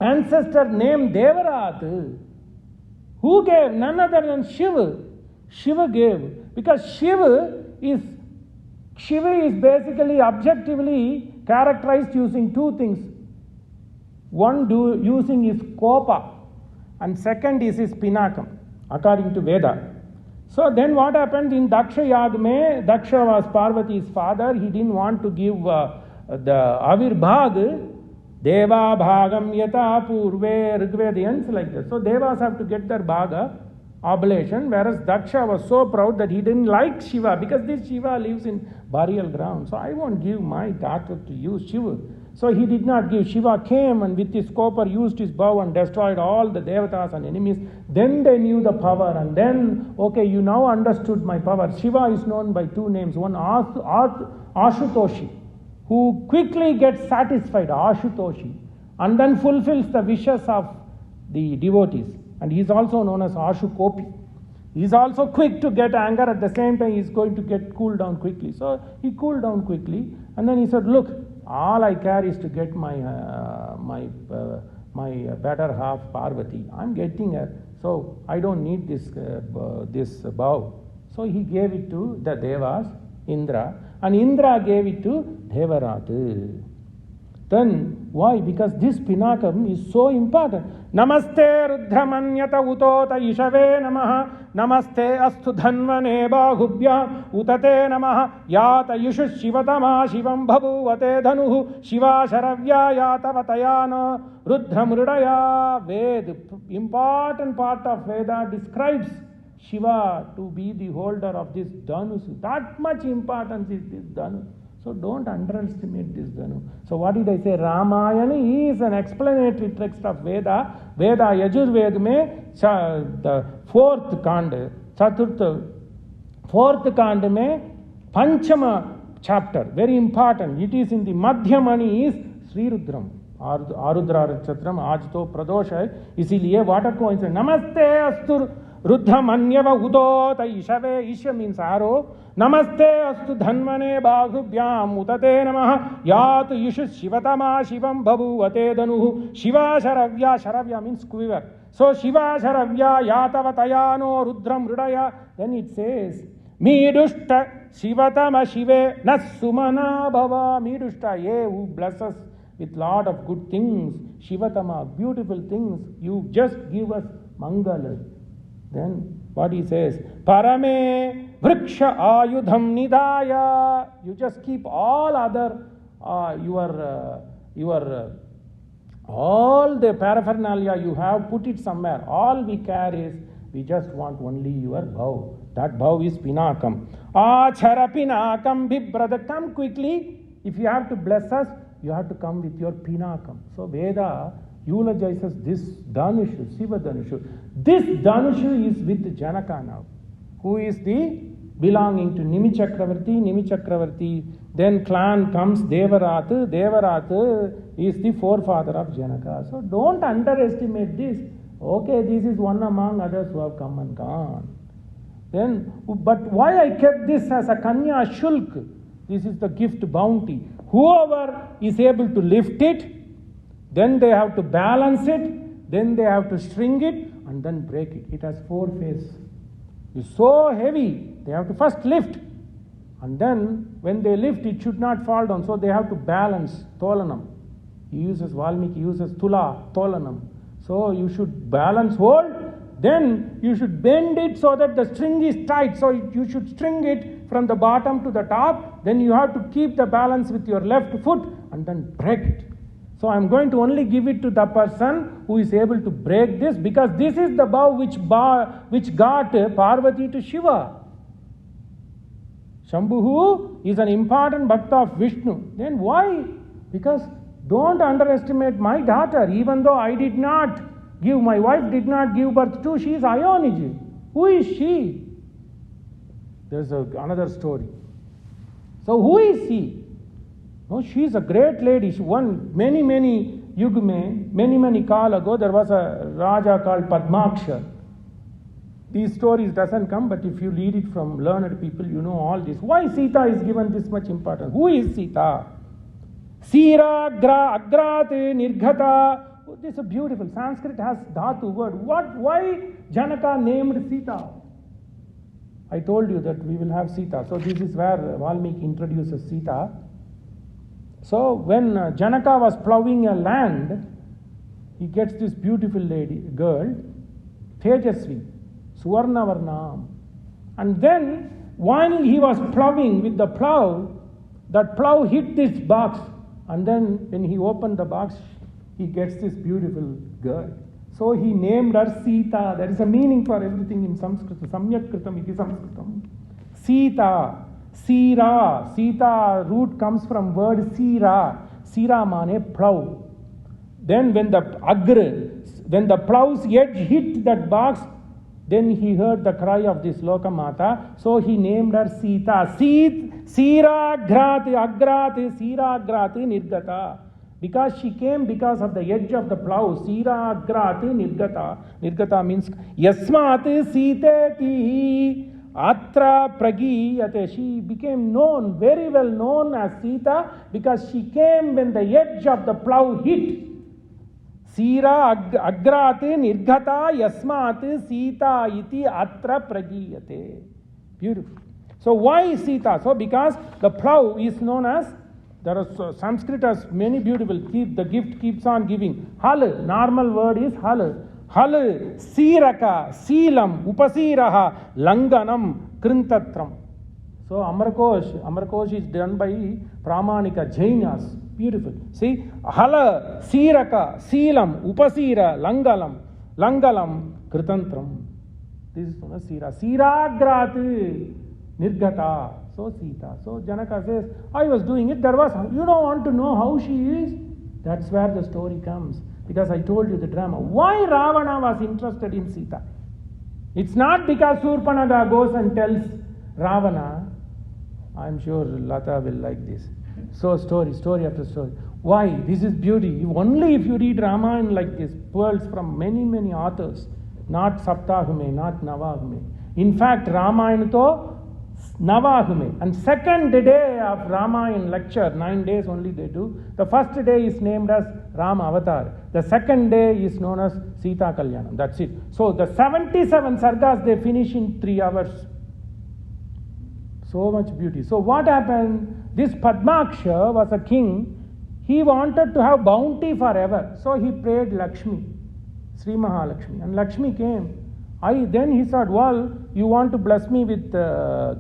ancestor named Devarat. Who gave? None other than Shiva. Shiva gave. Because Shiva is basically objectively characterized using two things. One using his kopa, and second is his pinakam, according to Veda. So then what happened in Daksha Yagme? Daksha was Parvati's father. He didn't want to give the Avirbhag. Deva bhagam yata purve Rigveda ends like this. So Devas have to get their bhaga, oblation, whereas Daksha was so proud that he didn't like Shiva, because this Shiva lives in burial ground. So I won't give my daughter to use Shiva. So he did not give. Shiva came and with his copper used his bow and destroyed all the devatas and enemies. Then they knew the power, and then, okay, you now understood my power. Shiva is known by two names. One Ashutoshi, who quickly gets satisfied, Ashutoshi, and then fulfills the wishes of the devotees. And he is also known as Ashukopi. He is also quick to get anger, at the same time he is going to get cooled down quickly. So he cooled down quickly, and then he said, look, all I care is to get my better half Parvati. I'm getting her, so I don't need this bow. So he gave it to the Devas, Indra, and Indra gave it to Devarata. Then why? Because this pinakam is so important. Namaste Rudramanyata Utota Ishave Namaha. Namaste Astu Dhanvane Bahubhya Utate Namaha. Yata Yushu Shivatama Shivam Bhavuvate Dhanuhu Shiva Sharavya Yata Vatayana Rudramridaya. Ved, important part of Veda, describes Shiva to be the holder of this Dhanus. That much importance is this Dhanu. So don't underestimate this Dhanu. So what did I say? Ramayana is an explanatory text of Veda. Veda Yajurved mein the fourth kanda, fourth kanda mein Panchama chapter, very important. It is in the Madhyamani is Sri Rudram. Arudra Rakshotram aaj to pradosh hai. Isiliye what a coincidence. Namaste Astur Rudhamanyava Udota Ishave. Isha means arrow. Namaste Astu Dhanvane Bahubhyam Utate Namaha. Yat Yushu Shivatama Shivam Bhavuvate Dhanuhu. Shiva Sharavya. Sharavya means quiver. So Shiva Sharavya Yatavatayano Rudram Rudaya. Then it says Midushta Shivatama Shive Nasumana Bhava. Midushta, ye who blesses with lot of good things. Shivatama, beautiful things. You just give us Mangala. Then what he says, Parame Vriksha Ayudham Nidaya. You just keep all other all the paraphernalia you have, put it somewhere. All we care is, we just want only your bow. That bow is Pinakam. Achara Pinakam Bibrada. Come quickly. If you have to bless us, you have to come with your Pinakam. So Veda eulogizes this Dhanushu, Shiva Dhanushu. This Dhanushu is with Janaka now, who is the belonging to Nimi Chakravarti. Then clan comes Devarata. Devarata is the forefather of Janaka. So don't underestimate this. Okay, this is one among others who have come and gone. Then, but why I kept this as a Kanya Shulk? This is the gift bounty. Whoever is able to lift it, then they have to balance it, then they have to string it, and then break it. It has 4 phases. It's so heavy, they have to first lift. And then when they lift, it should not fall down. So they have to balance, tolanam. Valmiki uses tula, tolanam. So you should balance, hold, then you should bend it so that the string is tight. So you should string it from the bottom to the top. Then you have to keep the balance with your left foot and then break it. So I'm going to only give it to the person who is able to break this, because this is the bow which got Parvati to Shiva. Shambhu is an important bhakta of Vishnu. Then why? Because don't underestimate my daughter. Even though my wife did not give birth to, she is Ayoniji. Who is she? There's another story. So who is she? No, she is a great lady. She won many yugme, many kal ago. There was a Raja called Padmaksha. These stories doesn't come, but if you read it from learned people, you know all this. Why Sita is given this much importance? Who is Sita? Sira agrat nirghata. Oh, this is beautiful. Sanskrit has dhatu word. Why Janaka named Sita? I told you that we will have Sita. So this is where Valmiki introduces Sita. So when Janaka was plowing a land, he gets this beautiful girl, Tejasvi, Suvarna Varnam. And then while he was plowing with the plow, that plow hit this box. And then when he opened the box, he gets this beautiful girl. So he named her Sita. There is a meaning for everything in Sanskrit. Samyak kritam iti Sanskritam. Sita. Sira. Sita root comes from word Sira. Sira mane plow. Then when the plow's edge hit that box, then he heard the cry of this Lokamata. So he named her Sita. Sira grati agrati Sira grati nirgata. Because she came because of the edge of the plow. Sira agrati nirgata. Nirgata means yasmat siteti. Atra pragiyate. She became known, very well known as Sita, because she came when the edge of the plow hit. Sira agrate nirghata yasmat Sita iti atra pragiyate. Beautiful. So why Sita? So because the plow is known as, Sanskrit has many beautiful, the gift keeps on giving. Hal, normal word is hal. Hal, siraka, seelam, upasiraha, langanam, krintatram. So Amarkosh is done by Pramanika Jainas. Beautiful. See, hala, siraka, seelam, upasira, langalam, kritantram. This is known as Sira. Siragrati, nirgata. So Sita. So Janaka says, I was doing it. You don't want to know how she is? That's where the story comes. Because I told you the drama. Why Ravana was interested in Sita? It's not because Surpanaga goes and tells Ravana. I'm sure Lata will like this. So story after story. Why? This is beauty. Only if you read Ramayan like this, pearls from many authors. Not Saptahume, not Navahume. In fact, Ramayana to Navahume. And second day of Ramayan lecture, 9 days only they do. The first day is named as Rama Avatar. The second day is known as Sita Kalyanam. That's it. So the 77 sargas they finish in 3 hours. So much beauty. So what happened? This Padmaksha was a king. He wanted to have bounty forever. So he prayed Lakshmi, Sri Mahalakshmi. And Lakshmi came. Then he said, well, you want to bless me with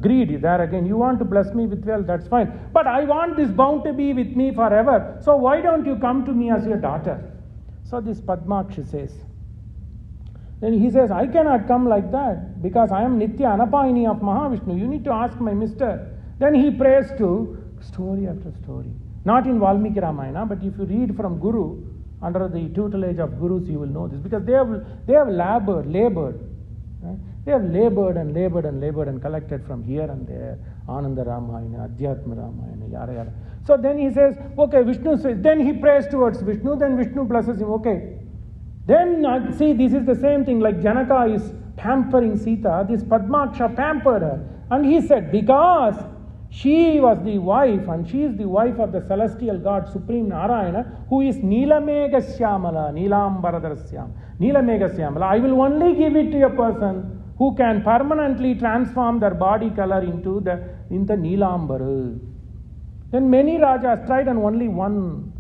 greed. There again, you want to bless me with wealth, that's fine. But I want this bounty to be with me forever. So why don't you come to me as your daughter? So this Padmaksha says. Then he says, I cannot come like that because I am Nitya Anapayini of Mahavishnu. You need to ask my mister. Then he prays to story after story. Not in Valmiki Ramayana, but if you read from Guru, under the tutelage of Gurus, you will know this. Because they have labored. Right? They have labored and collected from here and there. Ananda Ramayana, Adhyatma Ramayana, yada. So then he says, okay, Vishnu says, then he prays towards Vishnu, then Vishnu blesses him, okay. Then, see, this is the same thing, like Janaka is pampering Sita, this Padmaksha pampered her. And he said, because She was the wife, and she is the wife of the celestial god Supreme Narayana, who is Nilamega Syamala, Nilambaradasyam. Nilamega Syamala. I will only give it to a person who can permanently transform their body color into the Nilambar. Then many Rajas tried and only one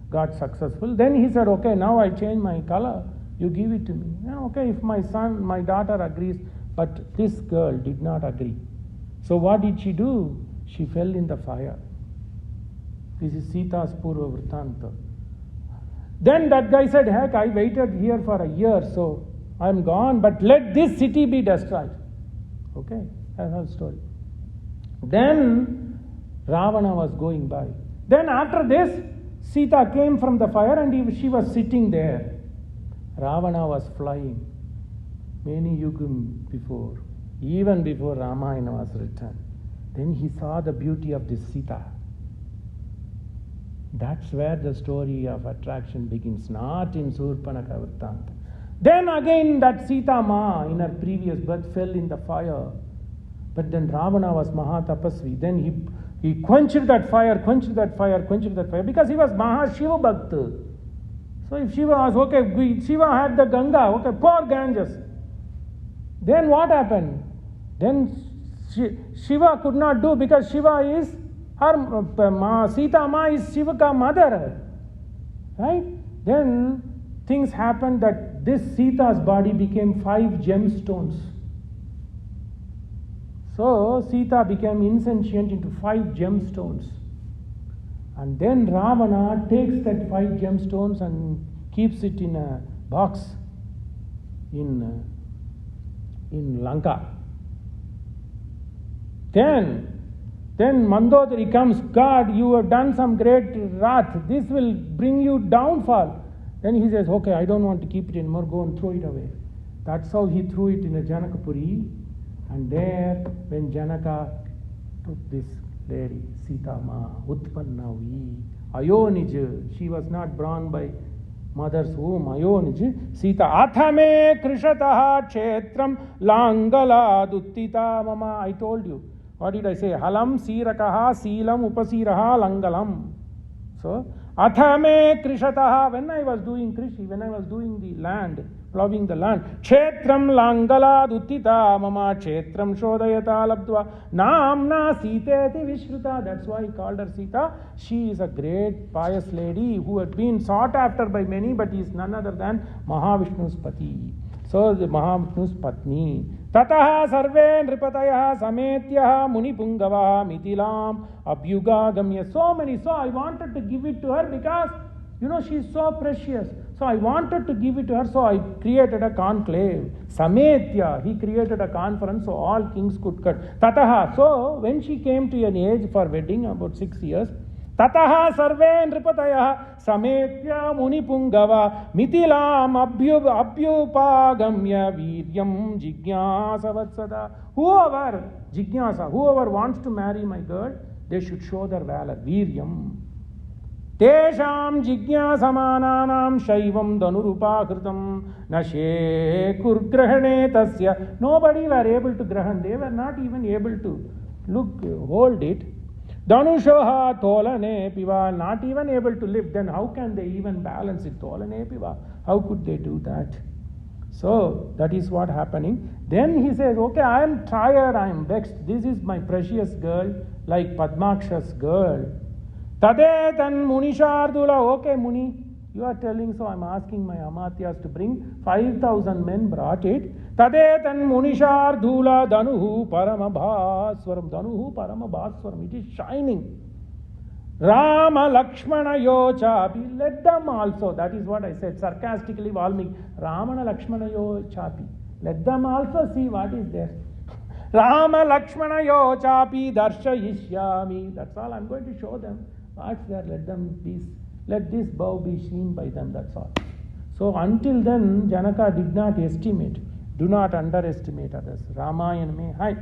got successful. Then he said, okay, now I change my color. You give it to me. Okay, if my son, my daughter agrees. But this girl did not agree. So what did she do? She fell in the fire. This is Sita's Purva Vrtanta. Then that guy said, heck, I waited here for a year, so I'm gone, but let this city be destroyed. Okay, that's the story. Then Ravana was going by. Then after this, Sita came from the fire and she was sitting there. Ravana was flying many yugam before, even before Ramayana was written. Then he saw the beauty of this Sita. That's where the story of attraction begins, not in Surpanaka Vrtanta. Then again that Sita Ma in her previous birth fell in the fire. But then Ravana was Mahatapasvi. Then he quenched that fire, because he was Mahashiva Bhakta. So if Shiva was okay, Shiva had the Ganga, okay, pour Ganges. Then what happened? Then Shiva could not do, because Shiva is her, Sita Ma is Shiva ka mother. Right? Then things happened that this Sita's body became 5 gemstones. So Sita became insentient into 5 gemstones. And then Ravana takes that 5 gemstones and keeps it in a box in Lanka. Then Mandodari comes, God, you have done some great wrath. This will bring you downfall. Then he says, okay, I don't want to keep it anymore, go and throw it away. That's how he threw it in a Janakapuri. And there, when Janaka took this lady, Sita Ma, Utpannavi, Ayonij, she was not born by mother's womb, Ayonij, Sita, Athame Krishataha Kshetram Langala Duttita Mama. I told you. What did I say? Halam Sirakaha Seelam Upasiraha Langalam. So, Athame Krishataha, when I was doing Krishi, when I was doing the land, plowing the land, Kshetram Langala Duttita Mama Kshetram Shodayata Labdva Namna Siteti Vishruta. That's why he called her Sita. She is a great pious lady who had been sought after by many, but is none other than Mahavishnu's Pati. So the Mahavishnu's Patni. Tataha sarve nripataya sametyaha munipungava mitilam abhyuga gamya. So many. So I wanted to give it to her because, she is so precious. So I wanted to give it to her. So I created a conclave. Sametya. He created a conference so all kings could cut. Tataha. So when she came to an age for wedding, about 6 years, Tataha sarve nripataya sametya munipungava mitilam abhyupagamya viryam jigyasavatsada. Whoever wants to marry my girl, they should show their valor. Viryam. Tesham jigyasamananam shaivam danurupakritam nashe kurgrahane tasya. Nobody were able to grahan. They were not even able to hold it. Danushoha tolane piva, not even able to lift. Then how can they even balance it? Tolane piva. How could they do that? So that is what happening. Then he says, okay, I am tired, I am vexed. This is my precious girl, like Padmaksha's girl. Tadetan munishardula. Okay, Muni, you are telling, so I am asking my Amatyas to bring. 5,000 men brought it. Tadetan munishardula danuhu paramabhaswaram. Danuhu paramabhaswaram. It is shining. Rama Lakshmana Yochapi. Let them also. That is what I said sarcastically, Valmiki. Ramana Lakshmana Yochapi. Let them also see what is there. Rama Lakshmana Yochapi Darshayishyami. That's all I'm going to show them. What's there? Let this bow be seen by them. That's all. So until then, Janaka did not estimate. Do not underestimate others. Ramayana mein hai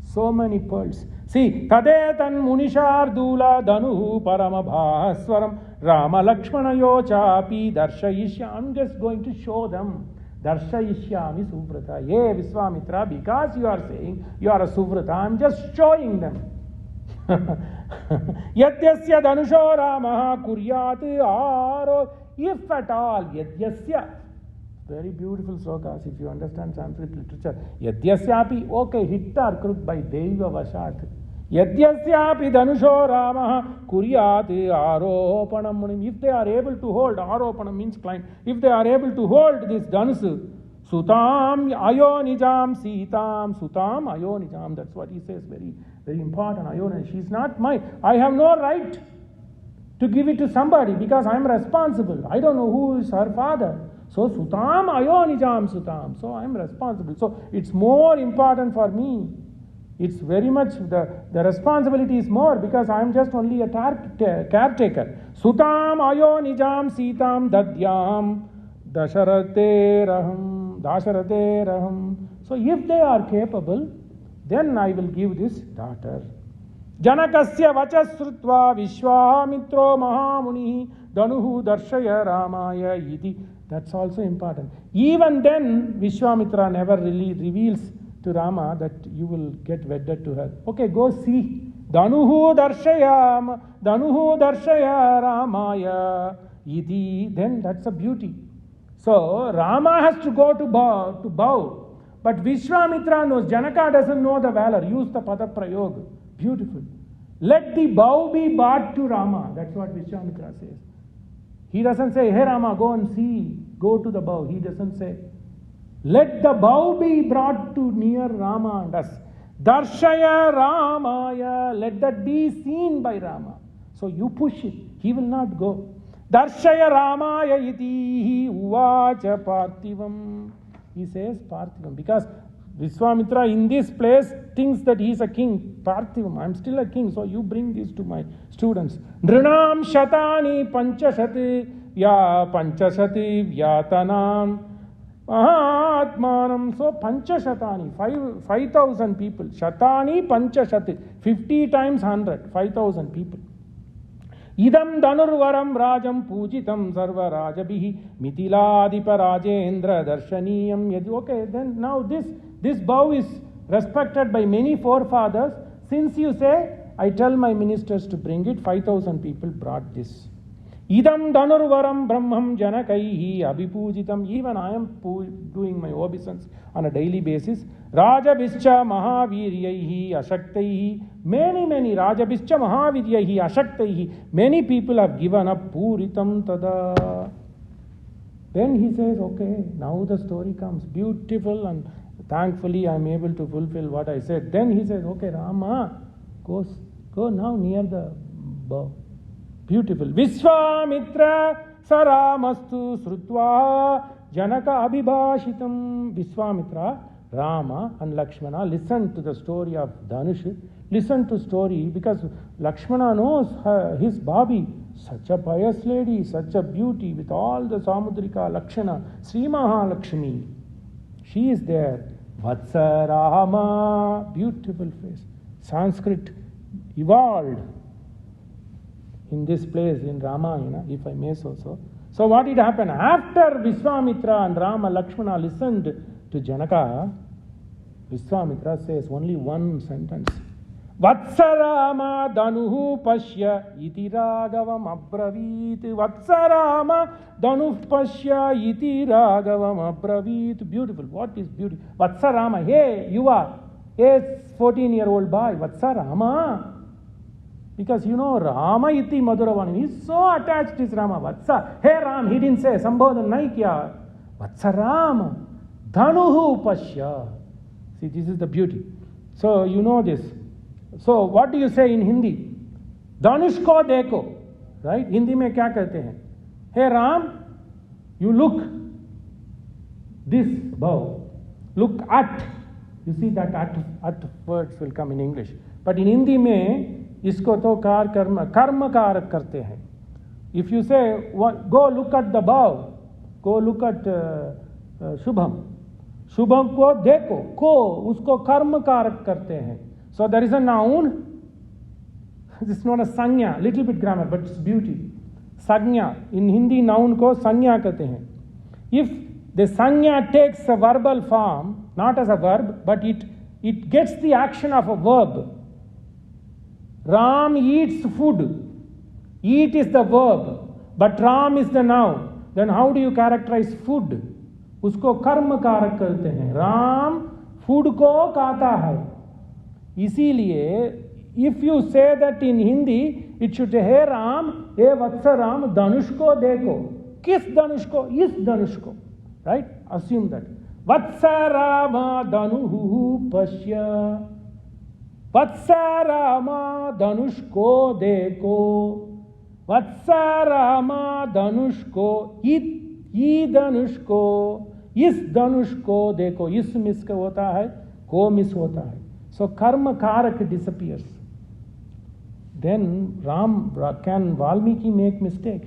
so many pearls. See, Tadetan Munishardula Danuhu Paramabhaswaram Rama Lakshmana Yochapi Darshayishyam. I'm just going to show them. Darshayishyami Suvrata. Ye Viswamithra, because you are saying you are a Suvrata, I'm just showing them. Yadyasya danusho Ramaha kuryat aro. If at all, yadyasya. Very beautiful slokas if you understand Sanskrit literature. Yadyasyapi, okay, hit or crook by Deva Vashat. Yadyasyapi danusho Ramaha kuryat aropanam munim. If they are able to hold, aropanam means climb. If they are able to hold this danusu, Sutam ayonijam sitam, sutam ayonijam. That's what he says, very, very important. Ayonijam. She's not mine. I have no right to give it to somebody because I'm responsible. I don't know who is her father. So sutam ayonijam sutam. So I'm responsible. So it's more important for me. It's very much, the responsibility is more because I'm just only a caretaker. Sutam ayonijam sitam dadyam dasharatheraham. So if they are capable, then I will give this daughter. Janakasya vachasrutva Viswamitro Mahamuni Danuhu Darshaya Ramaya iti. That's also important. Even then, Viswamitra never really reveals to Rama that you will get wedded to her. Okay, go see. Danuhu Darshaya Ramaya iti. Then that's a beauty. So Rama has to go to bow. But Viswamitra knows, Janaka doesn't know the valor. Use the pada prayoga. Beautiful. Let the bow be brought to Rama. That's what Viswamitra says. He doesn't say, hey Rama, go and see. Go to the bow. He doesn't say. Let the bow be brought to near Rama and us. Darshaya Ramaya. Let that be seen by Rama. So you push it. He will not go. Darshaya Ramaya iti uvacha parthivam. He says parthivam because Viswamitra in this place thinks that he is a king. Parthivam, I am still a king, so you bring this to my students. Nrinam shatani panchashati vyatanam mahatmanam. So panchashatani, 5,000 people. Shatani panchashati, 50 times 100, 5,000 people. Idam danurvaram rajam pujitam sarva rajabihi mitiladipa rajendra darshaniyam yadi. Okay, then now this bow is respected by many forefathers. Since you say, I tell my ministers to bring it, 5,000 people brought this. Idam danurvaram brahmam janakaihi abhipujitam. Even I am doing my obeisance on a daily basis. Rajabhischa mahaviryaihi ashaktaihi. Many Rajabhischa mahaviryaihi ashaktaihi. Many people have given up puritam tada. Then he says, okay, now the story comes. Beautiful, and thankfully I am able to fulfill what I said. Then he says, okay, Rama, go now near the bow. Beautiful. Viswamitra saramastu srutva janaka abhibhashitam. Viswamitra, Rama and Lakshmana listen to the story of Dhanush. Listen to story because Lakshmana knows his Bhabi, such a pious lady, such a beauty with all the Samudrika Lakshana, Sri Mahalakshmi. She is there. Vatsa Rama, beautiful face. Sanskrit evolved in this place in Ramayana, if I may so. So what did happen? After Viswamitra and Rama Lakshmana listened to Janaka, Viswamitra says only one sentence. Vatsarama danuhu pashya iti ragavam abravit. Vatsarama danuh pashya iti ragavam abravit. Beautiful. What is beautiful? Vatsarama. Hey, you are a 14-year-old boy. Vatsarama. Because you know Rama iti madhuravani. He is so attached to Rama. Vatsa. Hey Ram. He didn't say Sambodhan Naikya. Vatsarama. Danuhu pashya. See, this is the beauty. So you know this. So what do you say in Hindi? Dhanush ko dekho. Right? Hindi mein kya kehte hain? Hey Ram, you look this bow. Look at. You see that at words will come in English. But in Hindi mein isko to karma karak karte hain. If you say, go look at the bow, go look at Shubham. Shubham ko dekho, ko, usko karma karak karte hain. So there is a noun. This is not a sanya, little bit grammar, but it's beauty. Sanya. In Hindi, noun ko sanya kehte hain. If the sanya takes a verbal form, not as a verb, but it gets the action of a verb. Ram eats food. Eat is the verb, but Ram is the noun. Then how do you characterize food? उसको कर्म कारक कहते हैं. Ram food को खाता है. इसीलिए if you say that in Hindi, it should say, hey Ram, hey Vatsa Ram, धनुष को देखो. किस धनुष को? इस धनुष को. Right? Assume that. Vatsa Rama dhanuhu pasya. Vatsa Rama dhanush ko dekho. Vatsa Rama dhanush ko ई धनुष को इस धनुष को देखो. इस मिस का होता है, को मिस होता है. So karma karak disappears. Then can Valmiki make mistake?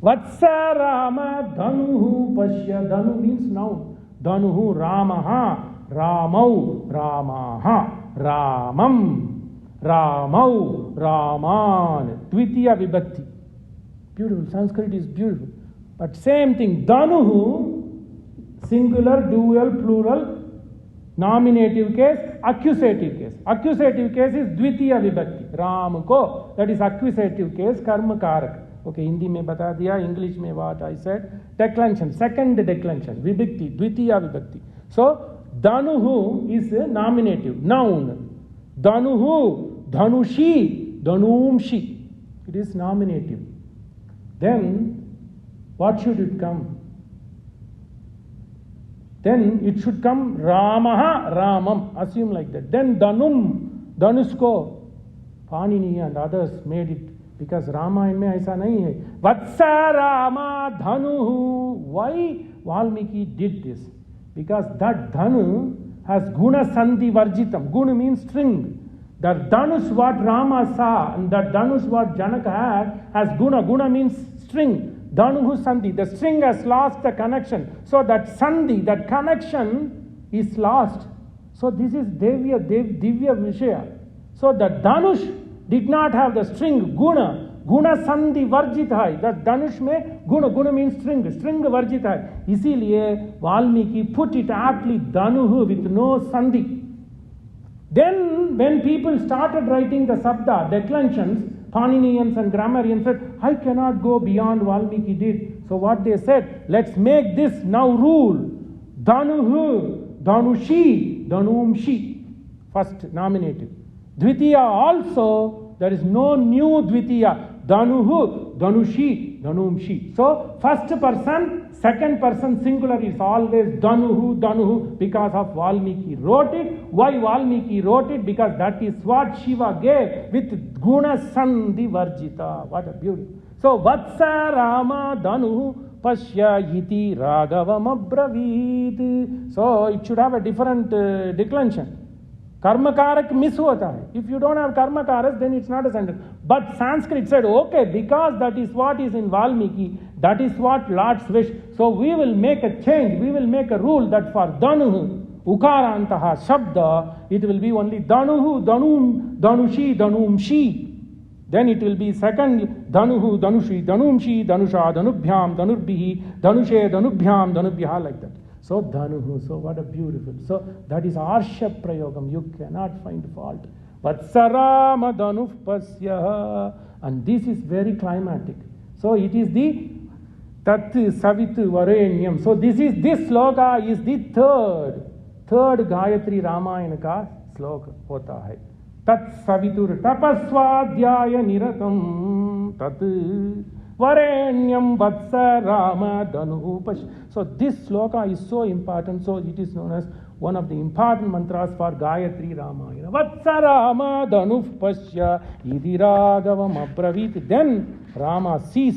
Vatsa Rama dhanuhu pasya. Dhanu means noun. Dhanuhu Ramaha, Ramau, Ramaha, Ramam, Ramau, Raman. Dvitiya vibhakti. Beautiful. Sanskrit is beautiful. But same thing. Dhanuhu, singular, dual, plural, nominative case, accusative case. Accusative case is dvitiya vibhakti. Ram ko. That is accusative case, karma karak. Okay, Hindi में बता दिया, English में what I said. Declension, second declension, vibhakti, dvitiya vibhakti. So, dhanuhu is a nominative, noun. Dhanuhu, dhanushi, dhanumshi. It is nominative. Then, what should it come? Then it should come Ramaha, Ramam. Assume like that. Then Dhanum, Dhanusko. Panini and others made it. Because Ramayan mein aisa nahi hai. Vatsa Rama Dhanuhu. Why Valmiki did this? Because that Dhanu has Guna Sandhi Varjitam. Guna means string. That Dhanush what Rama saw and that Dhanush what Janaka had has Guna. Guna means string. Dhanuhu Sandhi. The string has lost the connection. So that Sandhi, that connection is lost. So this is Divya Vishaya. So the Dhanush did not have the string Guna. Guna Sandhi Varjit hai. That Dhanush mein Guna means string. String Varjit hai. Isiliye Valmiki put it aptly Dhanuhu with no Sandhi. Then when people started writing the Sabda, declensions, Paninians and grammarians said, I cannot go beyond Valmiki did. So what they said, let's make this now rule. Dhanuhu, Dhanushi, Dhanumshi. First nominative. Dvitiya also, there is no new Dvitiya. Dhanuhu, Dhanushi, Dhanumshi. So first person, second person singular is always Dhanuhu, Dhanuhu because of Valmiki wrote it. Why Valmiki wrote it? Because that is what Shiva gave with Guna Sandhi Varjita. What a beauty. So Vatsa Rama Dhanuhu Pashya Iti Raghavam Abravid. So it should have a different declension. Karma karak miss hota hai. If you don't have karma karas, then it's not a sentence. But Sanskrit said, okay, because that is what is in Valmiki, that is what Lord's wish. So we will make a change, we will make a rule that for Dhanuhu, Ukarantaha, Shabda, it will be only Dhanuhu, Dhanum, Dhanushi, Dhanumshi. Then it will be second Dhanuhu, Dhanushi, Dhanumshi, Dhanusha, Dhanubhyam, Dhanurbihi, Dhanushe, Dhanubhyam, Dhanubhya, like that. So Dhanuhu, so what a beautiful. So that is Arsha Prayogam. You cannot find fault. Vatsarama Dhanuf Pasya. And this is very climatic. So it is the Tat Savit Varenyam. So this sloka is the third Gayatri Ramayana ka sloka hota hai. Tat Savitur Tapaswadhyaya Niratam Tat Varenyam Vatsa Rama Dhanuhu Pash. So this sloka is so important. So it is known as one of the important mantras for Gayatri Ramayana. Vatsa Rama Dhanuh Pashya Idi Raghavam Abravit. Then Rama sees.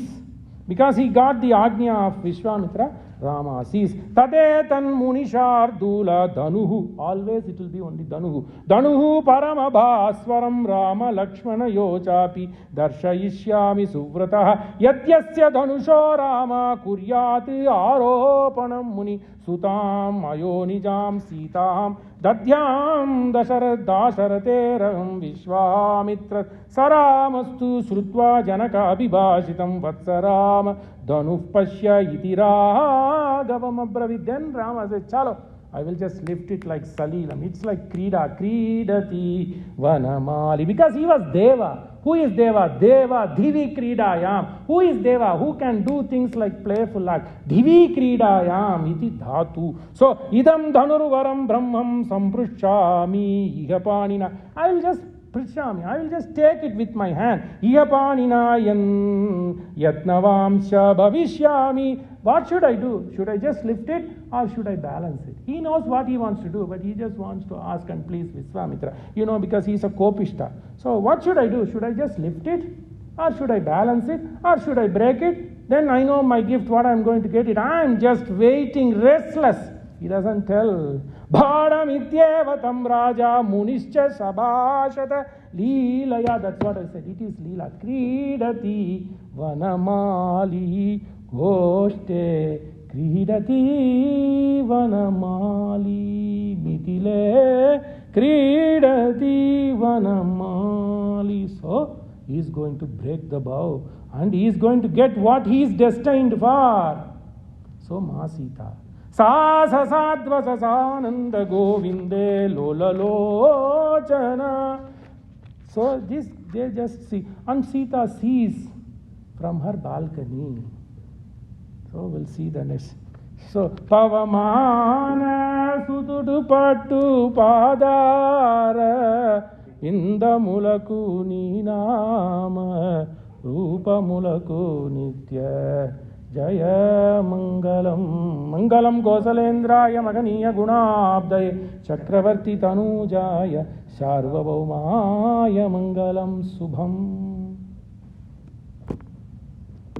Because he got the Agnya of Viswamithra, Rama sees. Tadetan Munishardula Dhanuhu. Always it will be only Dhanuhu. Dhanuhu Paramabhaswaram Rama Lakshmana Yochapi Darshayishyami Suvrataha Yatyasya Dhanusho Rama Kuryat Aropanam Muni Sutam Ayonijam Sitam Dadhyam Dasharateram Viswamitra Saramastu Srutva Janaka Abhibhashitam Vatsaram Dhanuh Pashya Iti Raghavam Abravid. Then Rama says, Chalo, I will just lift it like Salilam. It's like Krida, Kridati Vanamali. Because he was Deva. Who is Deva? Deva, Divi Kridayam. Who is Deva? Who can do things like playful act? Divi Kridayam iti dhatu. So, Idam Dhanurvaram Brahmam Samprushyami Ihapanina. I will just take it with my hand. Ihapaninayan Yatnavamsha Bhavishyami. What should I do? Should I just lift it or should I balance it? He knows what he wants to do, but he just wants to ask and please Viswamithra. Because he's a Kopishta. So what should I do? Should I just lift it or should I balance it or should I break it? Then I know my gift, what I'm going to get it. I'm just waiting, restless. He doesn't tell. Bhadamityeva Raja Munischa Sabhashata Leelaya. That's what I said. It is Leela. Kridati Vanamali Goshte Kridati Vanamali Mithile Kridati Vanamali. So he is going to break the bow and he is going to get what he is destined for. So Ma Sita Sasadva Sasananda Govinde Lolalochana. So this they just see. And Sita sees from her balcony. So we'll see the next. So Pavamana Sutudu Pattu Padara Indamulaku Ninama Rupa Mulaku Nitya Jaya Mangalam Mangalam Gosalendraya Maganiya Gunabdaye Chakravarti Tanujaya Sarvabhaumaya Mangalam Subham.